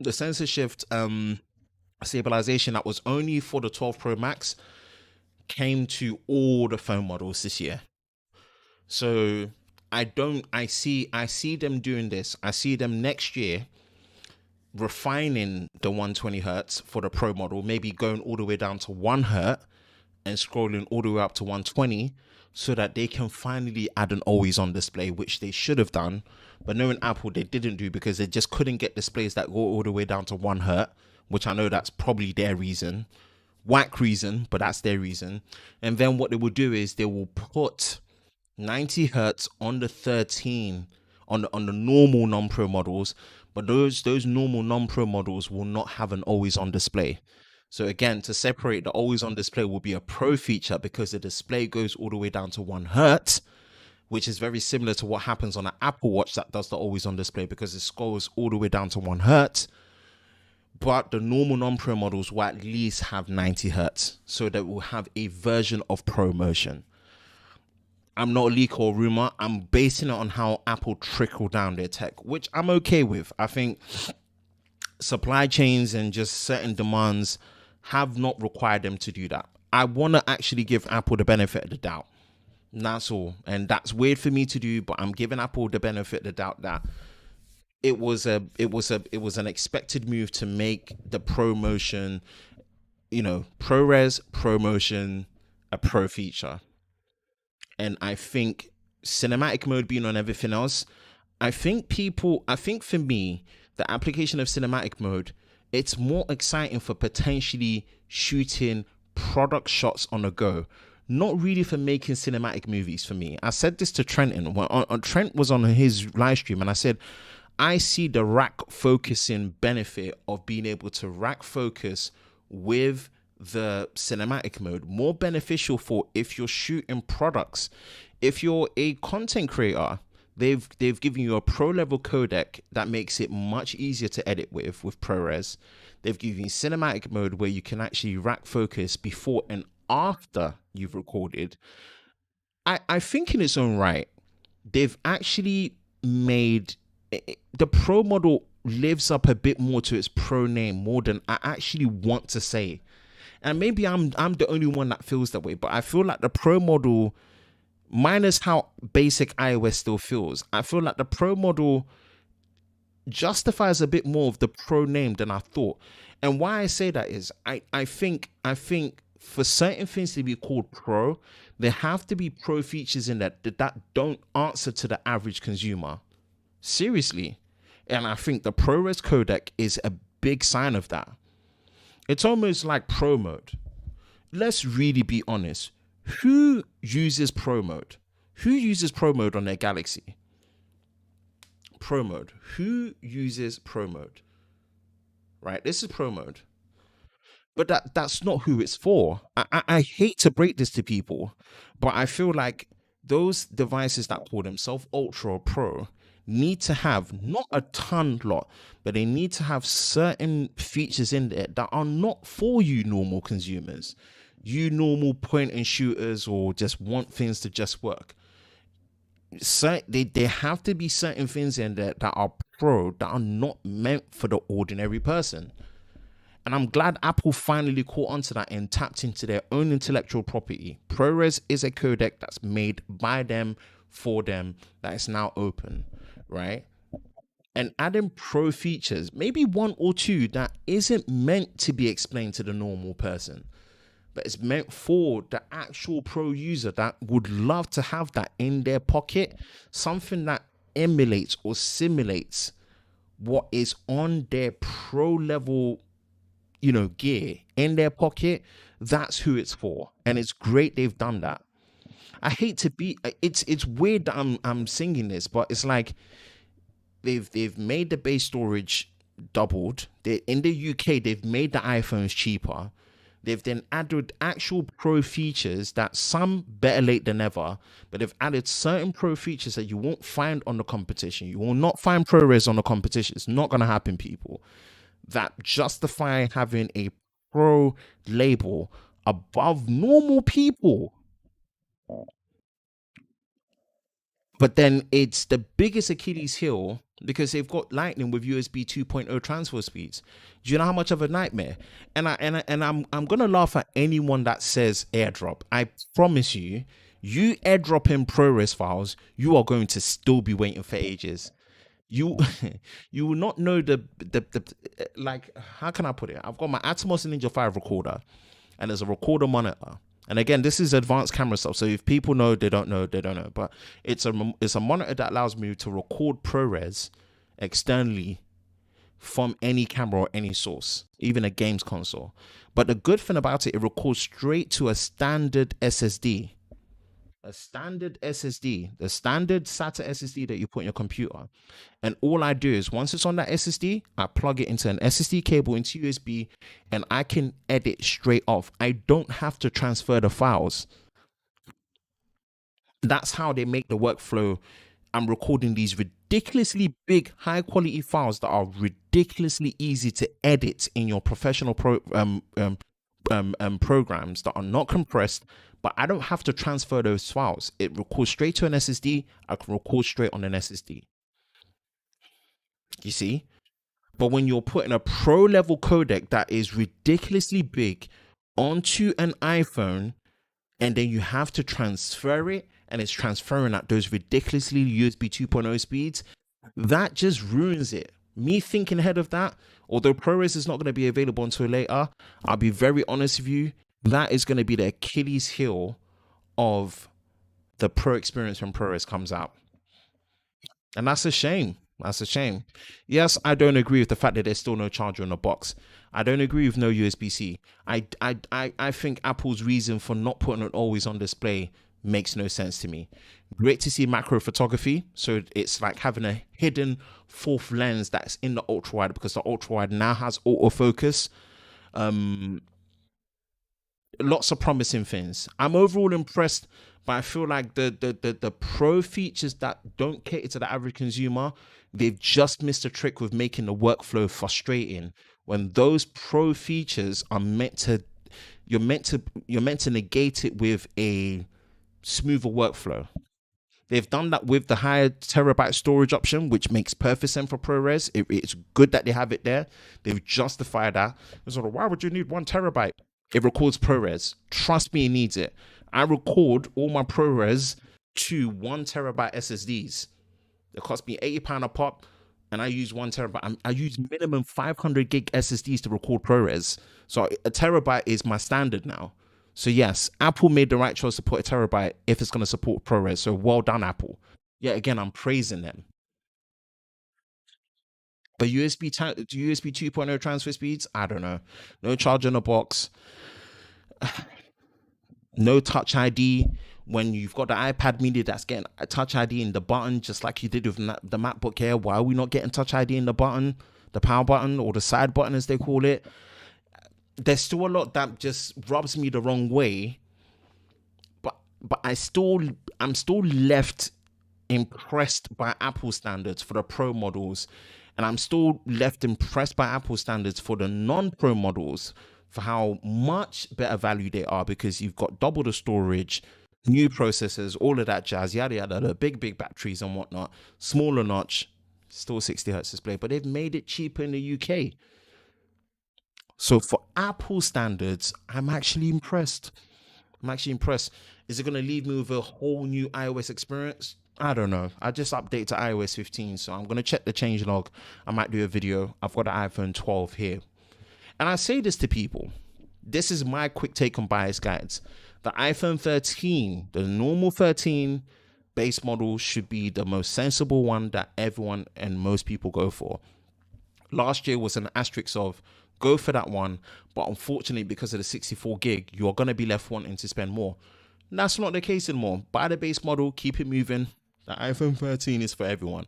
The sensor shift stabilization that was only for the 12 Pro Max came to all the phone models this year. So I see them doing this. I see them next year refining the 120 hertz for the Pro model, maybe going all the way down to 1 hertz and scrolling all the way up to 120, so that they can finally add an always on display, which they should have done. But knowing Apple, they didn't do, because they just couldn't get displays that go all the way down to 1 hertz, which I know that's probably their reason. Whack reason, but that's their reason. And then what they will do is they will put 90 hertz on the 13, on the normal non-pro models, but those normal non-pro models will not have an always on display. So again, to separate, the always on display will be a pro feature, because the display goes all the way down to 1 hertz, which is very similar to what happens on an Apple Watch that does the always on display, because it scrolls all the way down to 1 hertz. But the normal non-pro models will at least have 90 hertz, so that we'll have a version of Pro Motion. I'm not a leak or rumor. I'm basing it on how Apple trickle down their tech, which I'm okay with. I think supply chains and just certain demands have not required them to do that. I want to actually give Apple the benefit of the doubt. That's all. And that's weird for me to do, but I'm giving Apple the benefit of the doubt that it was an expected move to make the ProMotion, ProRes, ProMotion, a pro feature. And I think cinematic mode being on everything else, I think for me, the application of cinematic mode, it's more exciting for potentially shooting product shots on the go, not really for making cinematic movies for me. I said this to Trenton when Trent was on his live stream, and I said, I see the rack focusing benefit of being able to rack focus with the cinematic mode more beneficial for if you're shooting products. If you're a content creator, they've given you a pro level codec that makes it much easier to edit with ProRes. They've given you cinematic mode where you can actually rack focus before and after you've recorded. I think in its own right, they've actually made the pro model lives up a bit more to its pro name more than I actually want to say. And maybe I'm the only one that feels that way, but I feel like the pro model, minus how basic iOS still feels, I feel like the pro model justifies a bit more of the pro name than I thought. And why I say that is I think for certain things to be called pro, there have to be pro features in that don't answer to the average consumer. Seriously. And I think the ProRes codec is a big sign of that. It's almost like pro mode. Let's really be honest. Who uses pro mode? Who uses pro mode on their Galaxy? Pro mode. Who uses pro mode? Right? This is pro mode. But that's not who it's for. I hate to break this to people, but I feel like those devices that call themselves Ultra or Pro need to have not a ton lot, but they need to have certain features in there that are not for you normal consumers, you normal point and shooters, or just want things to just work. So there have to be certain things in there that are pro that are not meant for the ordinary person. And I'm glad Apple finally caught onto that and tapped into their own intellectual property. ProRes is a codec that's made by them, for them, that is now open, right? And adding pro features, maybe one or two that isn't meant to be explained to the normal person, but it's meant for the actual pro user that would love to have that in their pocket, something that emulates or simulates what is on their pro level, gear in their pocket. That's who it's for, and it's great they've done that. I hate to be, it's weird that I'm singing this, but it's like they've made the base storage doubled. In the UK, they've made the iPhones cheaper. They've then added actual pro features that some better late than never, but they've added certain pro features that you won't find on the competition. You will not find ProRes on the competition. It's not going to happen, people. That justify having a pro label above normal people. But then it's the biggest Achilles heel because they've got Lightning with USB 2.0 transfer speeds. Do you know how much of a nightmare? And I'm gonna laugh at anyone that says AirDrop. I promise you, you AirDrop in ProRes files, you are going to still be waiting for ages. You you will not know the like, how can I put it? I've got my Atomos Ninja V recorder, and there's a recorder monitor. And again, this is advanced camera stuff. So if people know, they don't know, they don't know. But it's a monitor that allows me to record ProRes externally from any camera or any source, even a games console. But the good thing about it records straight to a standard SSD. A standard SSD, the standard SATA SSD that you put in your computer. And all I do is once it's on that SSD, I plug it into an SSD cable into USB, and I can edit straight off. I don't have to transfer the files. That's how they make the workflow. I'm recording these ridiculously big, high quality files that are ridiculously easy to edit in your professional programs that are not compressed, but I don't have to transfer those files. It records straight to an SSD. I can record straight on an SSD. You see? But when you're putting a pro level codec that is ridiculously big onto an iPhone, and then you have to transfer it, and it's transferring at those ridiculously USB 2.0 speeds, that just ruins it. Me thinking ahead of that, although ProRes is not going to be available until later, I'll be very honest with you, that is going to be the Achilles heel of the Pro experience when ProRes comes out. And that's a shame. That's a shame. Yes, I don't agree with the fact that there's still no charger in the box. I don't agree with no USB-C. I think Apple's reason for not putting it always on display makes no sense to me. Great to see macro photography. So it's like having a hidden fourth lens that's in the ultra wide, because the ultra wide now has autofocus. Lots of promising things. I'm overall impressed, but I feel like the pro features that don't cater to the average consumer, they've just missed a trick with making the workflow frustrating. When those pro features are meant to, you're meant to negate it with a smoother workflow. They've done that with the higher terabyte storage option, which makes perfect sense for ProRes. It's good that they have it there. They've justified that. Sort of, why would you need 1 terabyte? It records ProRes. Trust me, it needs it. I record all my ProRes to 1 terabyte SSDs. It cost me £80 a pop, and I use 1 terabyte. I use minimum 500 gig SSDs to record ProRes. So a terabyte is my standard now. So yes, Apple made the right choice to put a terabyte if it's going to support ProRes. So well done, Apple. Yeah, again, I'm praising them. But USB 2.0 transfer speeds, I don't know. No charger in the box. No Touch ID. When you've got the iPad mini that's getting a Touch ID in the button, just like you did with the MacBook Air, why are we not getting Touch ID in the button, the power button, or the side button as they call it? There's still a lot that just rubs me the wrong way, but I'm still left impressed by Apple standards for the Pro models, and I'm still left impressed by Apple standards for the non-Pro models, for how much better value they are, because you've got double the storage, new processors, all of that jazz, yada yada, the big batteries and whatnot, smaller notch, still 60 hertz display, but they've made it cheaper in the UK. So for Apple standards, I'm actually impressed. Is it going to leave me with a whole new iOS experience? I don't know. I just update to iOS 15, so I'm going to check the changelog. I might do a video. I've got an iPhone 12 here. And I say this to people. This is my quick take on bias guides. The iPhone 13, the normal 13 base model, should be the most sensible one that everyone and most people go for. Last year was an asterisk of go for that one, but unfortunately, because of the 64 gig, you're going to be left wanting to spend more. And that's not the case anymore. Buy the base model, keep it moving. The iPhone 13 is for everyone.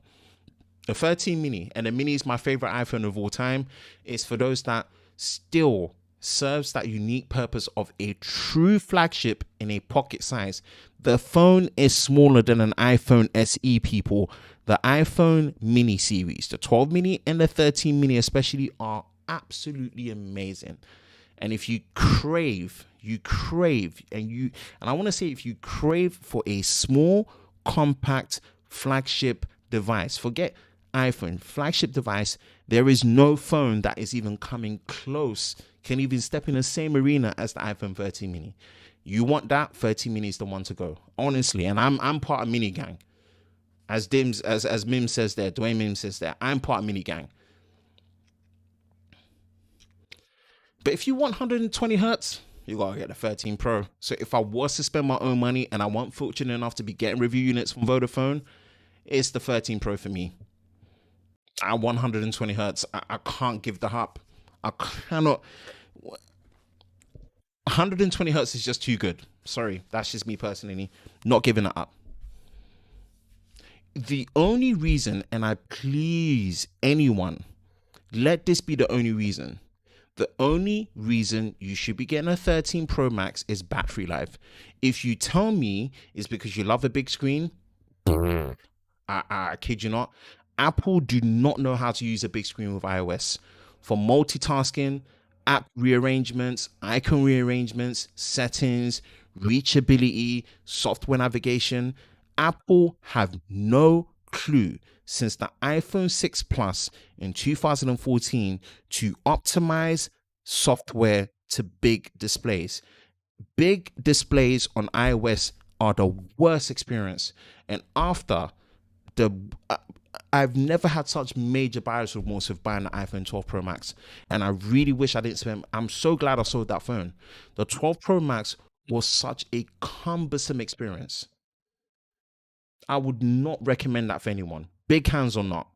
The 13 mini, and the mini is my favorite iPhone of all time, is for those that still serves that unique purpose of a true flagship in a pocket size. The phone is smaller than an iPhone SE, people. The iPhone mini series, the 12 mini and the 13 mini especially, are absolutely amazing. And if you crave, and I want to say, if you crave for a small, compact flagship device, forget iPhone, flagship device, there is no phone that is even coming close, can even step in the same arena as the iPhone 13 mini. You want that, 13 mini is the one to go, honestly. And I'm part of mini gang, as Mim says there, Dwayne Mim says there, I'm part of mini gang. But if you want 120 hertz, you gotta get the 13 Pro. So if I was to spend my own money and I wasn't fortunate enough to be getting review units from Vodafone, it's the 13 Pro for me. I 120 hertz. I can't give the up. I cannot. 120 hertz is just too good. Sorry, that's just me personally. Not giving it up. The only reason, and I please anyone, let this be the only reason. The only reason you should be getting a 13 Pro Max is battery life. If you tell me it's because you love a big screen, I kid you not. Apple do not know how to use a big screen with iOS. For multitasking, app rearrangements, icon rearrangements, settings, reachability, software navigation, Apple have no clue since the iPhone 6 Plus in 2014 to optimize software to big displays. Big displays on iOS are the worst experience. And after the I've never had such major buyer's remorse with buying the iPhone 12 Pro Max, and I really wish I didn't spend. I'm so glad I sold that phone. The 12 Pro Max was such a cumbersome experience. I would not recommend that for anyone, big hands or not.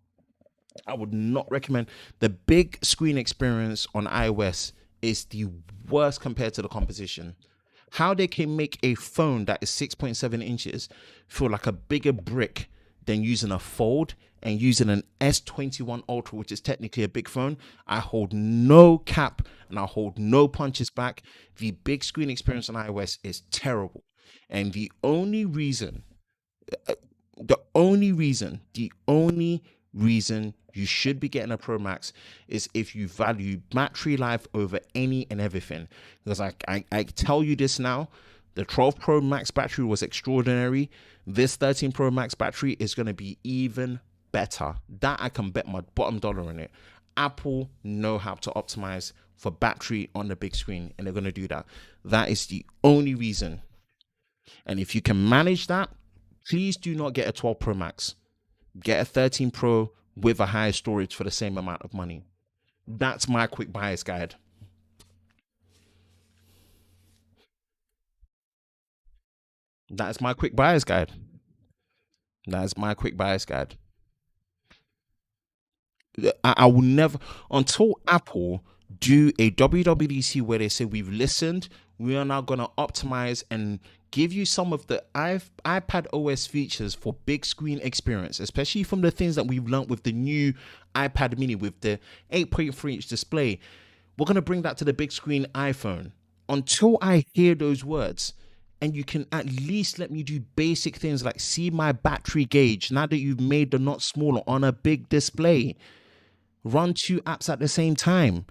I would not recommend. The big screen experience on iOS is the worst compared to the competition. How they can make a phone that is 6.7 inches feel like a bigger brick than using a Fold and using an S21 Ultra, which is technically a big phone, I hold no cap and I hold no punches back. The big screen experience on iOS is terrible. And the only reason you should be getting a Pro Max is if you value battery life over any and everything. Because I tell you this now, the 12 Pro Max battery was extraordinary. This 13 Pro Max battery is going to be even better. That I can bet my bottom dollar on it. Apple know how to optimize for battery on the big screen, and they're going to do that. That is the only reason. And if you can manage that, please do not get a 12 Pro Max. Get a 13 Pro with a higher storage for the same amount of money. That's my quick buyer's guide. That's my quick buyer's guide. That's my quick buyer's guide. I will never, until Apple do a WWDC where they say we've listened, we are now going to optimize and give you some of the iPad OS features for big screen experience, especially from the things that we've learned with the new iPad mini with the 8.3-inch display. We're going to bring that to the big screen iPhone. Until I hear those words, and you can at least let me do basic things like see my battery gauge now that you've made the knot smaller on a big display. Run two apps at the same time.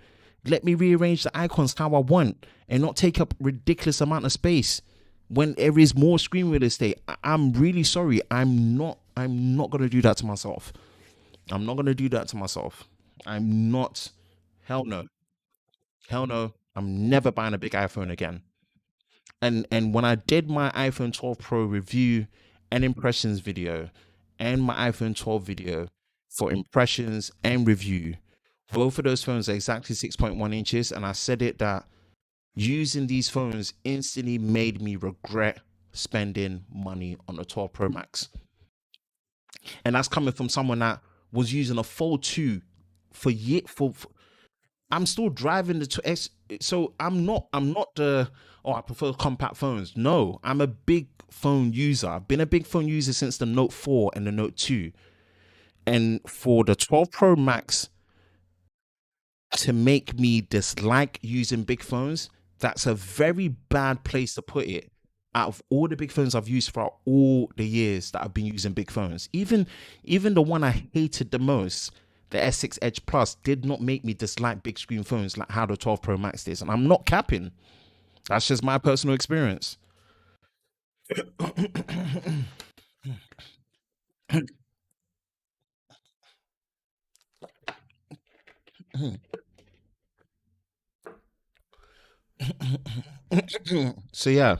Let me rearrange the icons how I want and not take up ridiculous amount of space when there is more screen real estate. I'm really sorry. I'm not going to do that to myself. I'm not going to do that to myself. I'm not. Hell no. Hell no. I'm never buying a big iPhone again. And when I did my iPhone 12 Pro review and impressions video and my iPhone 12 video for impressions and review, both of those phones are exactly 6.1 inches, and I said it that using these phones instantly made me regret spending money on the 12 Pro Max. And that's coming from someone that was using a Fold 2 for years. I'm still driving the 2X, so I'm not the I prefer compact phones. No, I'm a big phone user. I've been a big phone user since the Note 4 and the Note 2. And for the 12 Pro Max to make me dislike using big phones, that's a very bad place to put it. Out of all the big phones I've used throughout all the years that I've been using big phones, even the one I hated the most, the S6 Edge Plus, did not make me dislike big screen phones like how the 12 Pro Max is. And I'm not capping. That's just my personal experience. So yeah,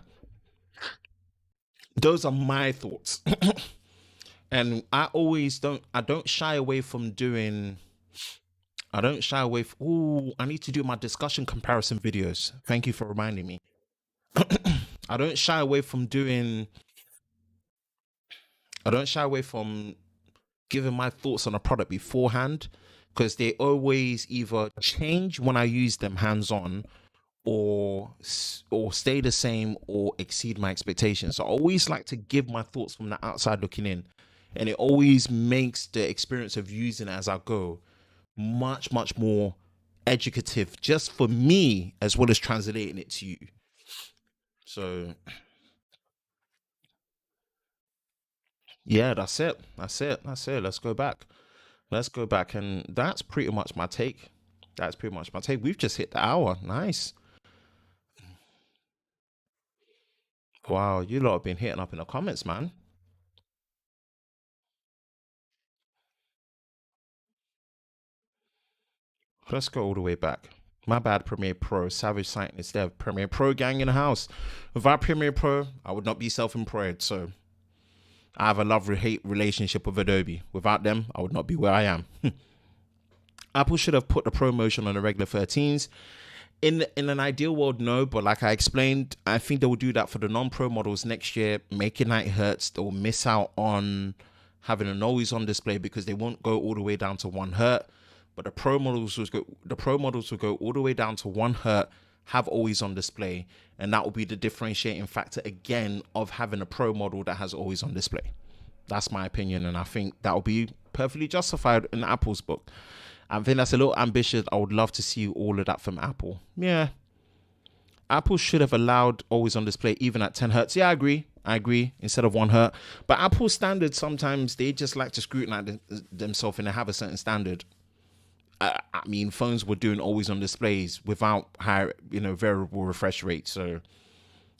those are my thoughts. And I don't shy away from doing, I don't shy away from, oh, I need to do my discussion comparison videos. Thank you for reminding me. I don't shy away from doing, I don't shy away from giving my thoughts on a product beforehand, because they always either change when I use them hands on, or stay the same or exceed my expectations. So I always like to give my thoughts from the outside looking in, and it always makes the experience of using it as I go much more educative, just for me as well as translating it to you. So yeah, that's it. Let's go back, and that's pretty much my take. We've just hit the hour. Nice. Wow, you lot have been hitting up in the comments, man. Let's go all the way back. My bad, Premiere Pro. Savage Scientist Dev. Premiere Pro gang in the house. Without Premiere Pro, I would not be self-employed. So I have a love-hate relationship with Adobe. Without them, I would not be where I am. Apple should have put the Pro Motion on the regular 13s. In an ideal world, no, but like I explained, I think they will do that for the non-Pro models next year, make it 90 hertz. They'll miss out on having an always-on display because they won't go all the way down to 1 hertz. But the Pro models will go all the way down to 1 hertz, have always-on display, and that will be the differentiating factor again of having a Pro model that has always-on display. That's my opinion, and I think that will be perfectly justified in Apple's book. I think that's a little ambitious. I would love to see all of that from Apple. Yeah. Apple should have allowed always on display even at 10 hertz. Yeah, I agree. Instead of 1 hertz. But Apple's standards, sometimes they just like to scrutinize themselves and they have a certain standard. I mean, phones were doing always on displays without high, variable refresh rate. So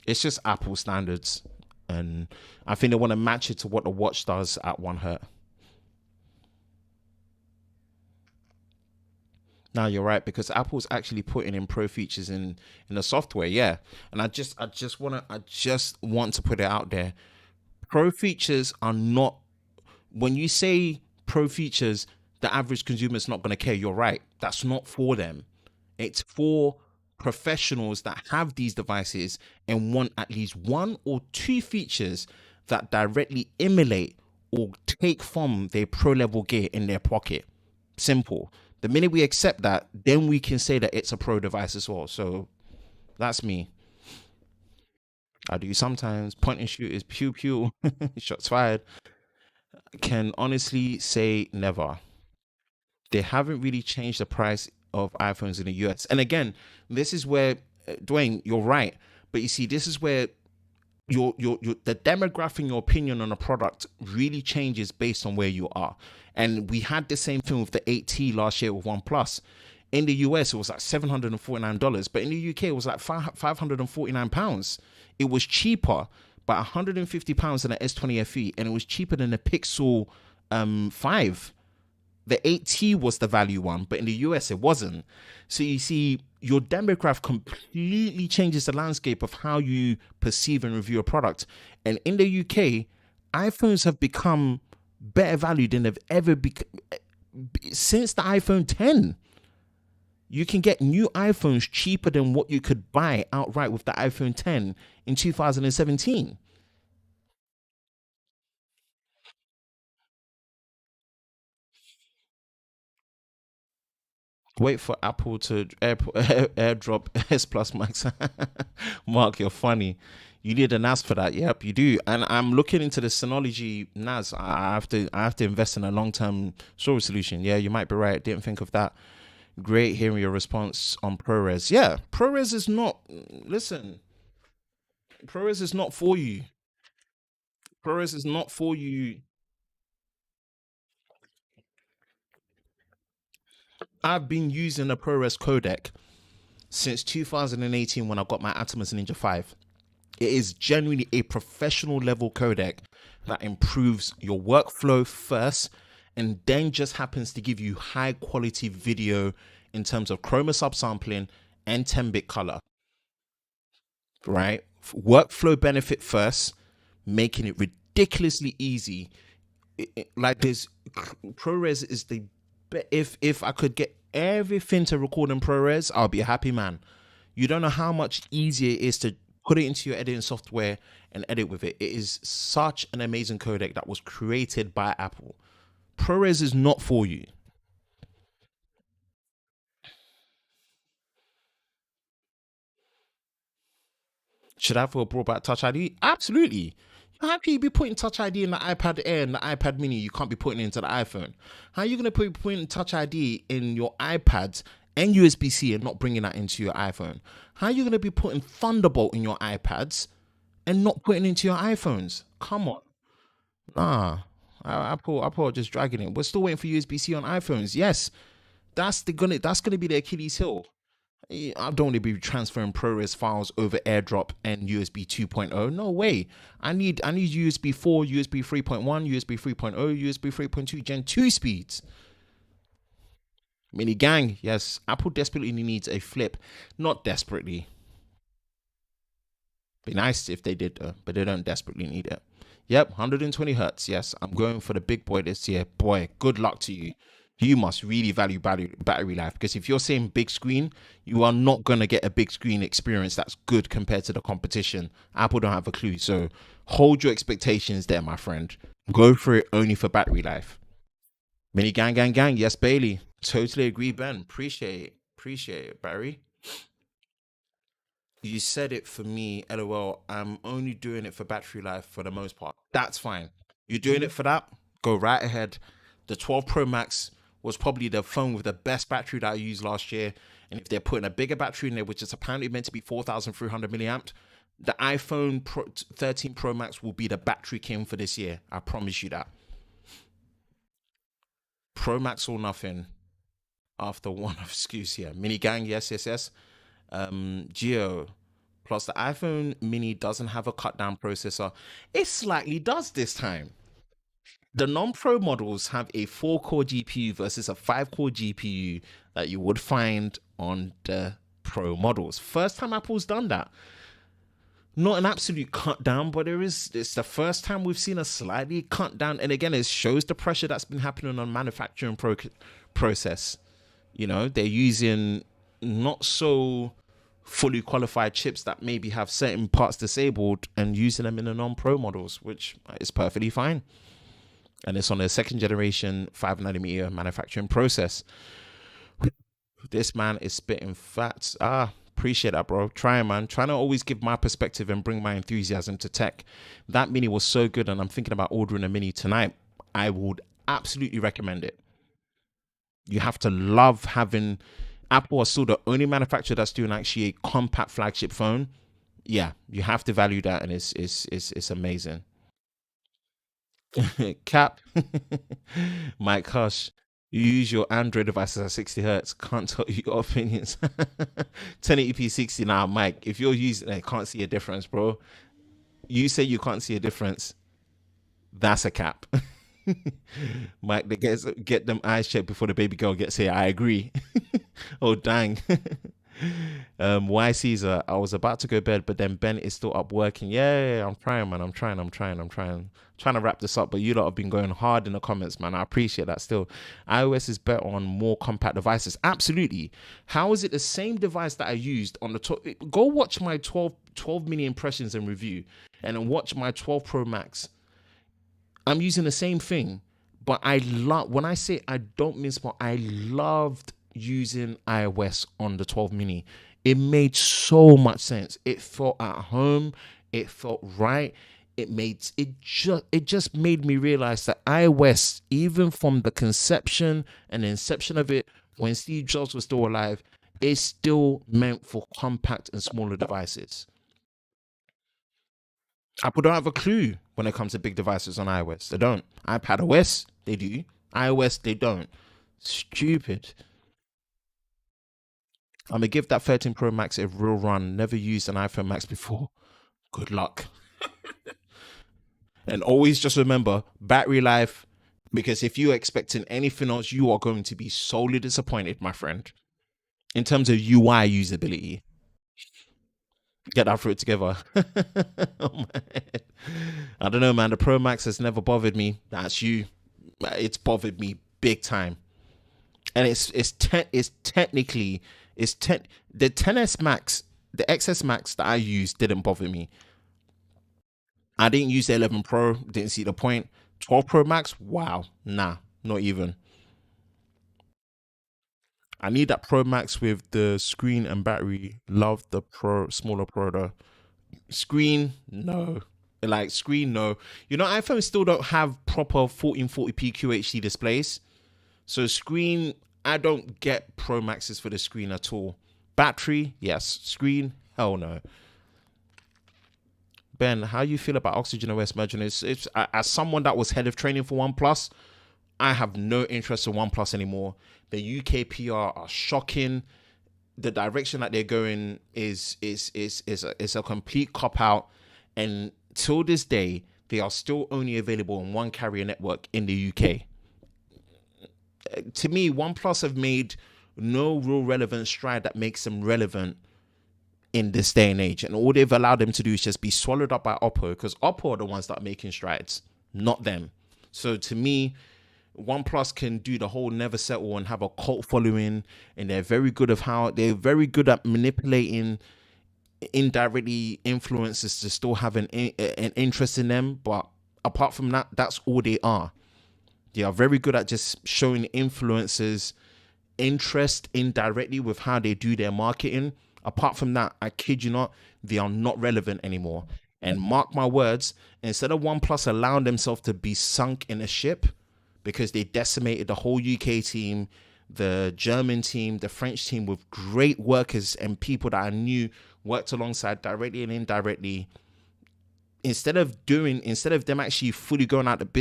it's just Apple standards. And I think they want to match it to what the watch does at 1 hertz. Now you're right, because Apple's actually putting in pro features in the software, yeah. And I just want to put it out there. Pro features are not, when you say pro features, the average consumer is not going to care. You're right. That's not for them. It's for professionals that have these devices and want at least 1 or 2 features that directly emulate or take from their pro level gear in their pocket. Simple. The minute we accept that, then we can say that it's a pro device as well. So that's me. I do sometimes. Point and shoot is pew pew. Shots fired. Can honestly say never. They haven't really changed the price of iPhones in the US. And again, this is where, Dwayne, you're right. But you see, this is where your the demographic, your opinion on a product really changes based on where you are. And we had the same thing with the 8T last year with OnePlus. In the US, it was like $749, but in the UK, it was like £549. It was cheaper by £150 than the S20 FE, and it was cheaper than the Pixel 5. The 8T was the value one, but in the US, it wasn't. So you see, your demographic completely changes the landscape of how you perceive and review a product. And in the UK, iPhones have become better value than they've ever been since the iPhone 10. You can get new iPhones cheaper than what you could buy outright with the iPhone 10 in 2017. Wait for Apple to airdrop S Plus Max. Mark, you're funny. You need a NAS for that. Yep, you do. And I'm looking into the Synology NAS. I have to invest in a long term storage solution. Yeah, you might be right. Didn't think of that. Great hearing your response on ProRes. Yeah, ProRes is not. Listen, ProRes is not for you. ProRes is not for you. I've been using a ProRes codec since 2018 when I got my Atomos Ninja V. It is genuinely a professional level codec that improves your workflow first and then just happens to give you high quality video in terms of chroma subsampling and 10-bit color, right? Workflow benefit first, making it ridiculously easy. Like this, ProRes is the if I could get everything to record in ProRes, I'll be a happy man. You don't know how much easier it is to put it into your editing software and edit with it. It is such an amazing codec that was created by Apple. ProRes is not for you. Should Apple have brought back Touch ID? Absolutely. How can you be putting Touch ID in the iPad Air and the iPad Mini? You can't be putting it into the iPhone. How are you going to put putting Touch ID in your iPads and USB-C and not bringing that into your iPhone? How are you going to be putting Thunderbolt in your iPads and not putting it into your iPhones? Come on. Nah. Apple are just dragging it. We're still waiting for USB-C on iPhones. Yes, that's gonna be the Achilles heel. I don't want to be transferring ProRes files over AirDrop and USB 2.0. No way. I need USB 4, USB 3.1, USB 3.0, USB 3.2 Gen 2 speeds. Mini gang, yes. Apple desperately needs a flip. Not desperately. Be nice if they did, though, but they don't desperately need it. Yep, 120 hertz. Yes, I'm going for the big boy this year. Boy, good luck to you. You must really value battery life, because if you're saying big screen, you are not going to get a big screen experience that's good compared to the competition. Apple don't have a clue. So hold your expectations there, my friend. Go for it only for battery life. Mini gang, gang, gang. Yes, Bailey. Totally agree, Ben. Appreciate it, Barry. You said it for me, LOL. I'm only doing it for battery life for the most part. That's fine. You're doing it for that? Go right ahead. The 12 Pro Max was probably the phone with the best battery that I used last year. And if they're putting a bigger battery in there, which is apparently meant to be 4,300 milliamp, the iPhone 13 Pro Max will be the battery king for this year. I promise you that. Pro Max or nothing after one excuse here. Mini gang, yes. Geo. Plus, the iPhone Mini doesn't have a cut down processor. It slightly does this time. The non-pro models have a 4-core GPU versus a 5-core GPU that you would find on the pro models. First time Apple's done that. Not an absolute cut down, but it's the first time we've seen a slightly cut down. And again, it shows the pressure that's been happening on manufacturing process. You know, they're using not so fully qualified chips that maybe have certain parts disabled and using them in the non-pro models, which is perfectly fine. And it's on a second generation 5nm manufacturing process. This man is spitting facts. Appreciate that, bro. Trying, man. Trying to always give my perspective and bring my enthusiasm to tech. That Mini was so good, and I'm thinking about ordering a Mini tonight. I would absolutely recommend it. You have to love having... Apple are still the only manufacturer that's doing actually a compact flagship phone. Yeah, you have to value that, and it's amazing. Cap. Mike Hush. You use your Android devices at 60 hertz. Can't tell you your opinions. 1080p 60 now, Mike. If you're using it, can't see a difference, bro. You say you can't see a difference. That's a cap. Mike, they get them eyes checked before the baby girl gets here. I agree. Oh, dang. Why Caesar? I was about to go to bed, but then Ben is still up working. Yeah, I'm trying, man. I'm trying to wrap this up, but you lot have been going hard in the comments, man. I appreciate that still. iOS is better on more compact devices. Absolutely. How is it the same device that I used on the top? Go watch my 12 mini impressions and review, and then watch my 12 Pro Max. I'm using the same thing, but I love, when I say I don't miss, but I loved using iOS on the 12 mini. It made so much sense. It felt at home. It felt right. It just made me realize that iOS, even from the conception and the inception of it, when Steve Jobs was still alive, is still meant for compact and smaller devices. Apple don't have a clue when it comes to big devices on iOS. They don't. iPad OS, they do. iOS, they don't. Stupid. I'm going to give that 13 Pro Max a real run. Never used an iPhone Max before. Good luck. And always just remember, battery life, because if you're expecting anything else, you are going to be sorely disappointed, my friend. In terms of UI usability. Get that fruit together. Oh, I don't know, man. The Pro Max has never bothered me. That's you. It's bothered me big time. And technically the 10s Max, the XS Max that I used didn't bother me. I didn't use the 11 Pro, didn't see the point. 12 Pro Max, wow, nah, not even. I need that Pro Max with the screen and battery. Love the smaller Pro though. Screen, no. Like screen, no. You know, iPhones still don't have proper 1440p QHD displays. So screen, I don't get Pro Maxes for the screen at all. Battery, yes. Screen, hell no. Ben, how you feel about Oxygen OS merging? It's as someone that was head of training for OnePlus, I have no interest in OnePlus anymore. The UK PR are shocking. The direction that they're going is a complete cop out. And till this day, they are still only available on one carrier network in the UK. To me, OnePlus have made no real relevant stride that makes them relevant in this day and age. And all they've allowed them to do is just be swallowed up by Oppo, because Oppo are the ones that are making strides, not them. So to me, OnePlus can do the whole never settle and have a cult following, and they're very good at manipulating indirectly influencers to still have an interest in them. But apart from that, that's all they are. They are very good at just showing influencers interest indirectly with how they do their marketing. Apart from that, I kid you not, they are not relevant anymore. And mark my words, instead of OnePlus allowing themselves to be sunk in a ship because they decimated the whole UK team, the German team, the French team with great workers and people that I knew worked alongside directly and indirectly, instead of them actually fully going out of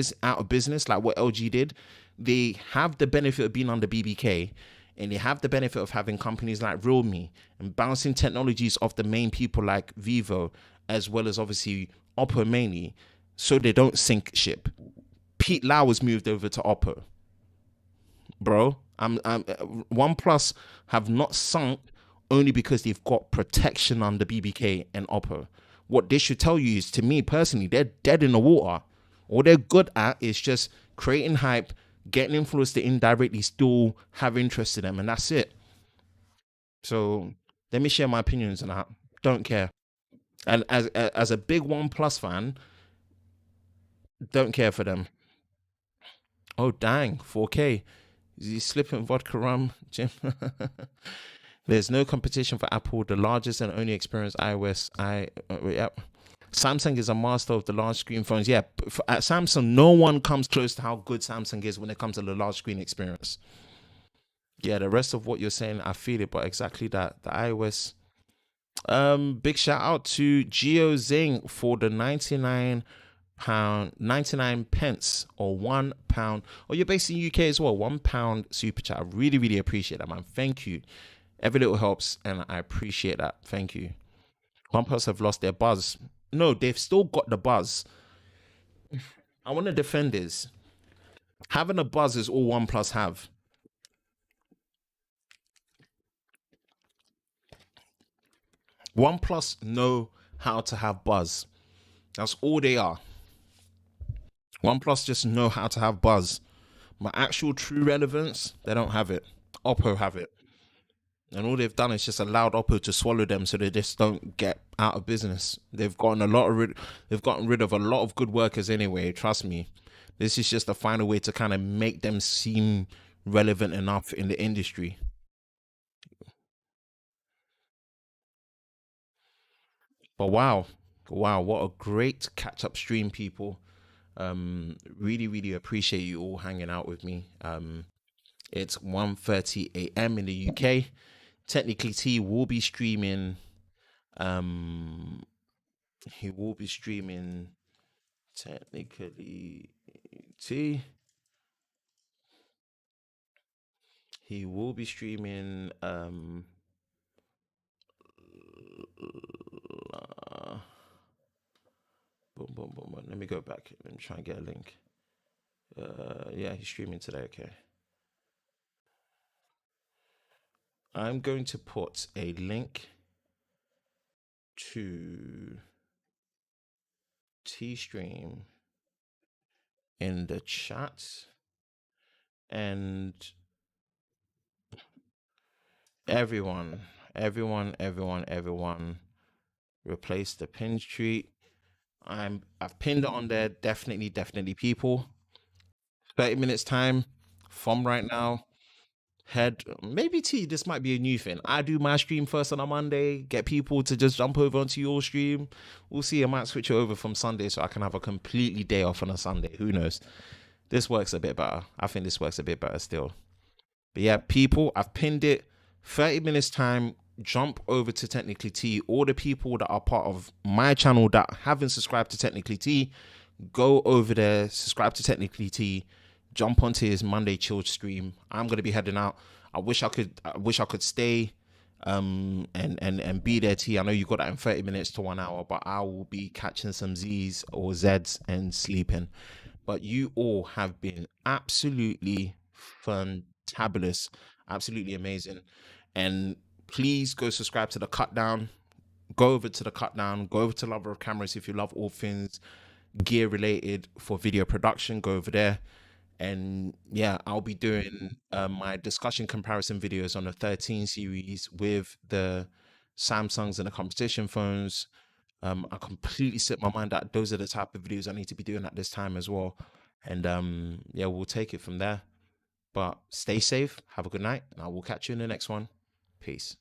business like what LG did, they have the benefit of being under BBK, and they have the benefit of having companies like Realme and bouncing technologies off the main people like Vivo, as well as obviously Oppo mainly, so they don't sink ship. Pete Lau was moved over to Oppo, bro. OnePlus have not sunk only because they've got protection under BBK and Oppo. What this should tell you is, to me personally, they're dead in the water. All they're good at is just creating hype, getting influenced to indirectly still have interest in them, and that's it. So let me share my opinions on that. Don't care. And as a big OnePlus fan, don't care for them. Oh dang, 4K. Is he slipping vodka rum, Jim? There's no competition for Apple, the largest and only experienced iOS. Yep. Samsung is a master of the large screen phones. Yeah, at Samsung, no one comes close to how good Samsung is when it comes to the large screen experience. Yeah, the rest of what you're saying, I feel it, but exactly that. The iOS. Big shout out to Geo Zing for the £99, 99 pence, or £1. Oh, you're based in UK as well. £1 super chat. I really, really appreciate that, man. Thank you. Every little helps, and I appreciate that. Thank you. OnePlus have lost their buzz. No, they've still got the buzz. I want to defend this. Having a buzz is all OnePlus have. OnePlus know how to have buzz. That's all they are. OnePlus just know how to have buzz. My actual true relevance, they don't have it. Oppo have it. And all they've done is just allowed Oppo to swallow them, so they just don't get out of business. They've gotten rid of a lot of good workers anyway. Trust me, this is just a final way to kind of make them seem relevant enough in the industry. But wow, what a great catch up stream, people. Really, really appreciate you all hanging out with me. It's 1:30 a.m. in the UK. Technically T will be streaming. He will be streaming technically T. He will be streaming boom, boom, boom, boom. Let me go back. Let me try and get a link. Yeah, he's streaming today. Okay. I'm going to put a link to T stream in the chat, and everyone, replace the pin treat. I've pinned it on there. Definitely, people. 30 minutes time from right now. Maybe T, this might be a new thing. I do my stream first on a Monday, get people to just jump over onto your stream. We'll see. I might switch it over from Sunday so I can have a completely day off on a Sunday. Who knows? This works a bit better. I think this works a bit better still. But yeah, people, I've pinned it. 30 minutes time. Jump over to Technically T. All the people that are part of my channel that haven't subscribed to Technically T, go over there, subscribe to Technically T, jump onto his Monday chilled stream. I'm gonna be heading out. I wish I could stay and be there. T, I know you got that in 30 minutes to 1 hour, but I will be catching some Z's or Z's and sleeping. But you all have been absolutely fantabulous, absolutely amazing. And please go subscribe to the Cut Down. go over to the Cut Down, go over to Lover of Cameras if you love all things gear related for video production. Go over there. And yeah, I'll be doing my discussion comparison videos on the 13 series with the Samsungs and the competition phones. I completely set my mind that those are the type of videos I need to be doing at this time as well. And yeah, we'll take it from there. But stay safe, have a good night, and I will catch you in the next one. Peace.